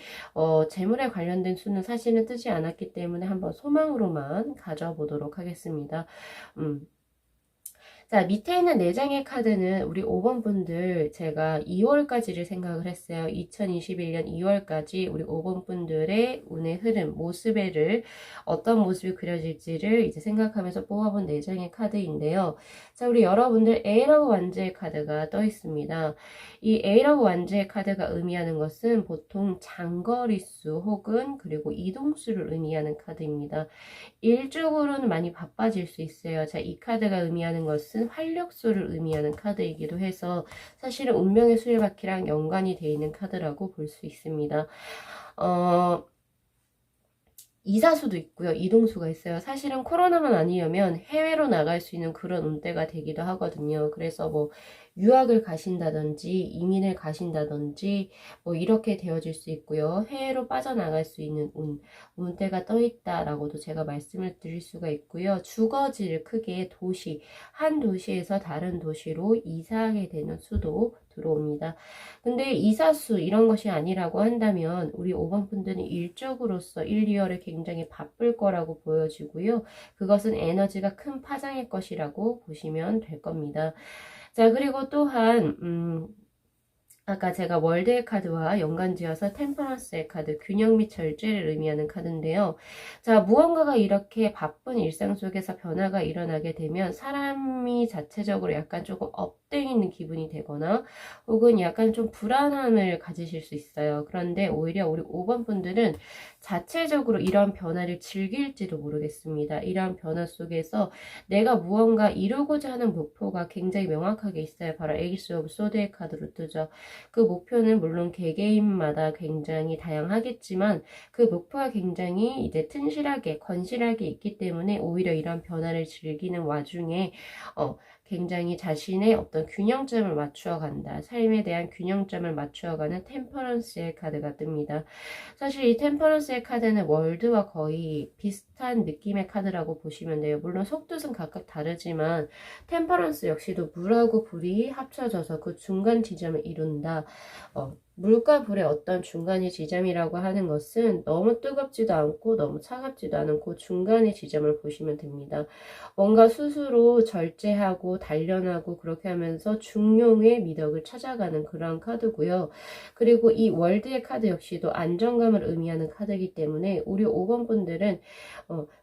재물에 관련된 수는 사실은 뜨지 않았기 때문에 한번 소망으로만 가져보도록 하겠습니다. 자, 밑에 있는 4장의 카드는 우리 5번 분들 제가 2월까지를 생각을 했어요. 2021년 2월까지 우리 5번 분들의 운의 흐름, 모습을 어떤 모습이 그려질지를 이제 생각하면서 뽑아본 4장의 카드인데요. 자, 우리 여러분들 A라고 완즈의 카드가 떠 있습니다. 이 A라고 완즈의 카드가 의미하는 것은 보통 장거리수 혹은 그리고 이동수를 의미하는 카드입니다. 일적으로는 많이 바빠질 수 있어요. 자, 이 카드가 의미하는 것은 활력소를 의미하는 카드이기도 해서 사실은 운명의 수레바퀴랑 연관이 되어 있는 카드라고 볼 수 있습니다. 이사수도 있고요. 이동수가 있어요. 사실은 코로나만 아니려면 해외로 나갈 수 있는 그런 운대가 되기도 하거든요. 그래서 뭐 유학을 가신다든지 이민을 가신다든지 뭐 이렇게 되어질 수 있고요. 해외로 빠져나갈 수 있는 운대가 떠 있다라고도 제가 말씀을 드릴 수가 있고요. 주거지를 크게 한 도시에서 다른 도시로 이사하게 되는 수도 들어옵니다. 근데 이사수 이런 것이 아니라고 한다면 우리 5번 분들은 일적으로서 1, 2월에 굉장히 바쁠 거라고 보여지고요. 그것은 에너지가 큰 파장일 것이라고 보시면 될 겁니다. 자, 그리고 또한 아까 제가 월드의 카드와 연관지어서 템퍼런스의 카드, 균형 및 절제를 의미하는 카드인데요. 자, 무언가가 이렇게 바쁜 일상 속에서 변화가 일어나게 되면 사람이 자체적으로 약간 조금 업돼 있는 기분이 되거나 혹은 약간 좀 불안함을 가지실 수 있어요. 그런데 오히려 우리 5번 분들은 자체적으로 이런 변화를 즐길지도 모르겠습니다. 이러한 변화 속에서 내가 무언가 이루고자 하는 목표가 굉장히 명확하게 있어요. 바로 에이스 오브 소드의 카드로 뜨죠. 그 목표는 물론 개개인마다 굉장히 다양하겠지만 그 목표가 굉장히 이제 튼실하게 건실하게 있기 때문에 오히려 이런 변화를 즐기는 와중에 굉장히 자신의 어떤 균형점을 맞추어 간다. 삶에 대한 균형점을 맞추어 가는 템퍼런스의 카드가 뜹니다. 사실 이 템퍼런스의 카드는 월드와 거의 비슷한 느낌의 카드라고 보시면 돼요. 물론 속뜻은 각각 다르지만 템퍼런스 역시도 물하고 불이 합쳐져서 그 중간 지점을 이룬다. 물과 불의 어떤 중간의 지점이라고 하는 것은 너무 뜨겁지도 않고 너무 차갑지도 않은 그 중간의 지점을 보시면 됩니다. 뭔가 스스로 절제하고 단련하고 그렇게 하면서 중용의 미덕을 찾아가는 그런 카드고요. 그리고 이 월드의 카드 역시도 안정감을 의미하는 카드이기 때문에 우리 5번 분들은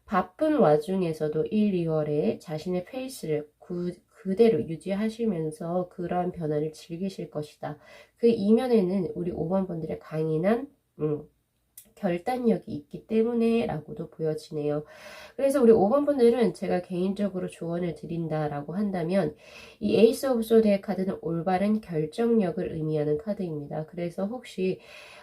바쁜 와중에서도 1, 2월에 자신의 페이스를 그대로 유지하시면서 그러한 변화를 즐기실 것이다. 그 이면에는 우리 5번 분들의 강인한 결단력이 있기 때문에 라고도 보여지네요. 그래서 우리 5번 분들은 제가 개인적으로 조언을 드린다라고 한다면 이 에이스 오브 소드의 카드는 올바른 결정력을 의미하는 카드입니다. 그래서 혹시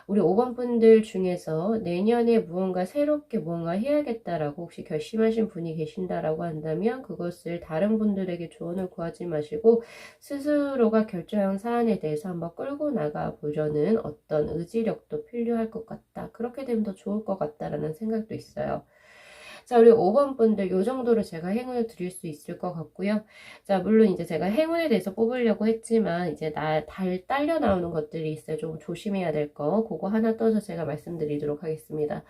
우리 5번 분들 중에서 내년에 무언가 새롭게 무언가 해야겠다라고 혹시 결심하신 분이 계신다라고 한다면 그것을 다른 분들에게 조언을 구하지 마시고 스스로가 결정한 사안에 대해서 한번 끌고 나가 보려는 어떤 의지력도 필요할 것 같다. 그렇게 되면 더 좋을 것 같다라는 생각도 있어요. 자, 우리 5번 분들 요 정도로 제가 행운을 드릴 수 있을 것 같고요. 자, 물론 이제 제가 행운에 대해서 뽑으려고 했지만 이제 딸려 나오는 것들이 있어요. 좀 조심해야 될 거. 그거 하나 떠서 제가 말씀드리도록 하겠습니다.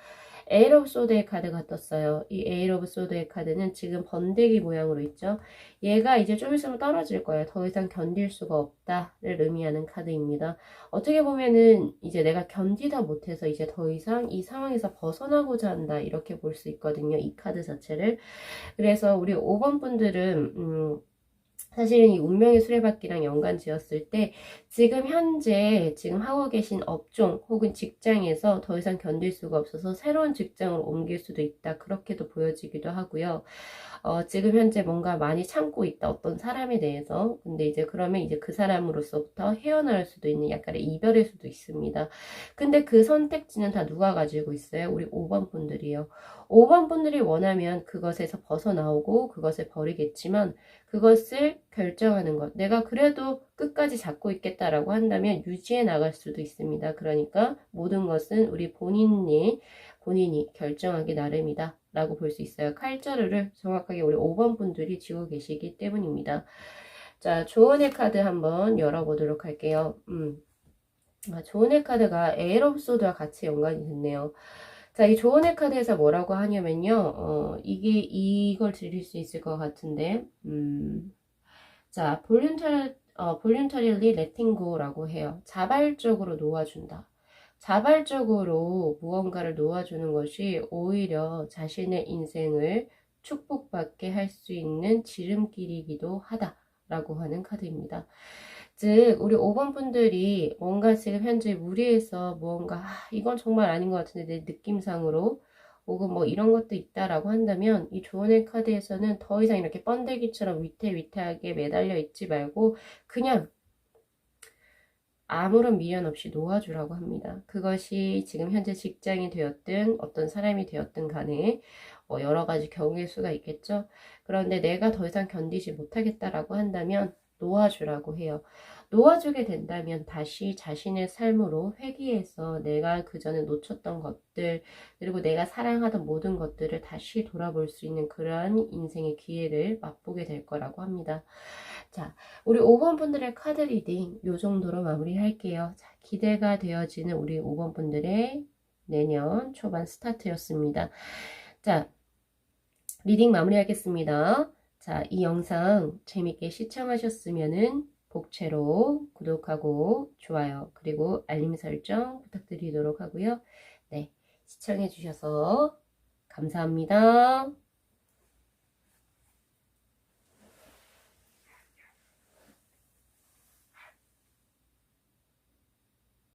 에일 오브 소드의 카드가 떴어요. 이 에일 오브 소드의 카드는 지금 번데기 모양으로 있죠. 얘가 이제 좀 있으면 떨어질 거예요. 더 이상 견딜 수가 없다를 의미하는 카드입니다. 어떻게 보면은 이제 내가 견디다 못해서 이제 더 이상 이 상황에서 벗어나고자 한다. 이렇게 볼 수 있거든요. 이 카드 자체를. 그래서 우리 5번 분들은 사실은 이 운명의 수레바퀴랑 연관 지었을 때 지금 현재 지금 하고 계신 업종 혹은 직장에서 더 이상 견딜 수가 없어서 새로운 직장으로 옮길 수도 있다. 그렇게도 보여지기도 하고요. 지금 현재 뭔가 많이 참고 있다. 어떤 사람에 대해서. 근데 이제 그러면 이제 그 사람으로서부터 헤어나올 수도 있는 약간의 이별일 수도 있습니다. 근데 그 선택지는 다 누가 가지고 있어요? 우리 5번 분들이요. 5번 분들이 원하면 그것에서 벗어나오고 그것을 버리겠지만 그것을 결정하는 것. 내가 그래도 끝까지 잡고 있겠다라고 한다면 유지해 나갈 수도 있습니다. 그러니까 모든 것은 우리 본인이 결정하기 나름이다. 라고 볼 수 있어요. 칼자루를 정확하게 우리 5번 분들이 쥐고 계시기 때문입니다. 자, 조언의 카드 한번 열어보도록 할게요. 조언의 카드가 에일 오브 소드와 같이 연관이 됐네요. 자, 이 조언의 카드에서 뭐라고 하냐면요. 이걸 드릴 수 있을 것 같은데, 자, voluntarily letting go라고 해요. 자발적으로 놓아준다. 자발적으로 무언가를 놓아주는 것이 오히려 자신의 인생을 축복받게 할 수 있는 지름길이기도 하다라고 하는 카드입니다. 즉 우리 5번 분들이 뭔가 지금 현재 무리해서 무언가 이건 정말 아닌 것 같은데 내 느낌상으로 혹은 뭐 이런 것도 있다라고 한다면 이 조언의 카드에서는 더 이상 이렇게 번데기처럼 위태위태하게 매달려 있지 말고 그냥 아무런 미련 없이 놓아주라고 합니다. 그것이 지금 현재 직장이 되었든 어떤 사람이 되었든 간에 여러 가지 경우일 수가 있겠죠. 그런데 내가 더 이상 견디지 못하겠다라고 한다면 놓아주라고 해요. 놓아주게 된다면 다시 자신의 삶으로 회귀해서 내가 그전에 놓쳤던 것들 그리고 내가 사랑하던 모든 것들을 다시 돌아볼 수 있는 그러한 인생의 기회를 맛보게 될 거라고 합니다. 자, 우리 5번 분들의 카드 리딩 요 정도로 마무리할게요. 자, 기대가 되어지는 우리 5번 분들의 내년 초반 스타트였습니다. 자, 리딩 마무리하겠습니다. 자, 이 영상 재밌게 시청하셨으면은 복채로 구독하고 좋아요 그리고 알림 설정 부탁드리도록 하고요. 네, 시청해 주셔서 감사합니다.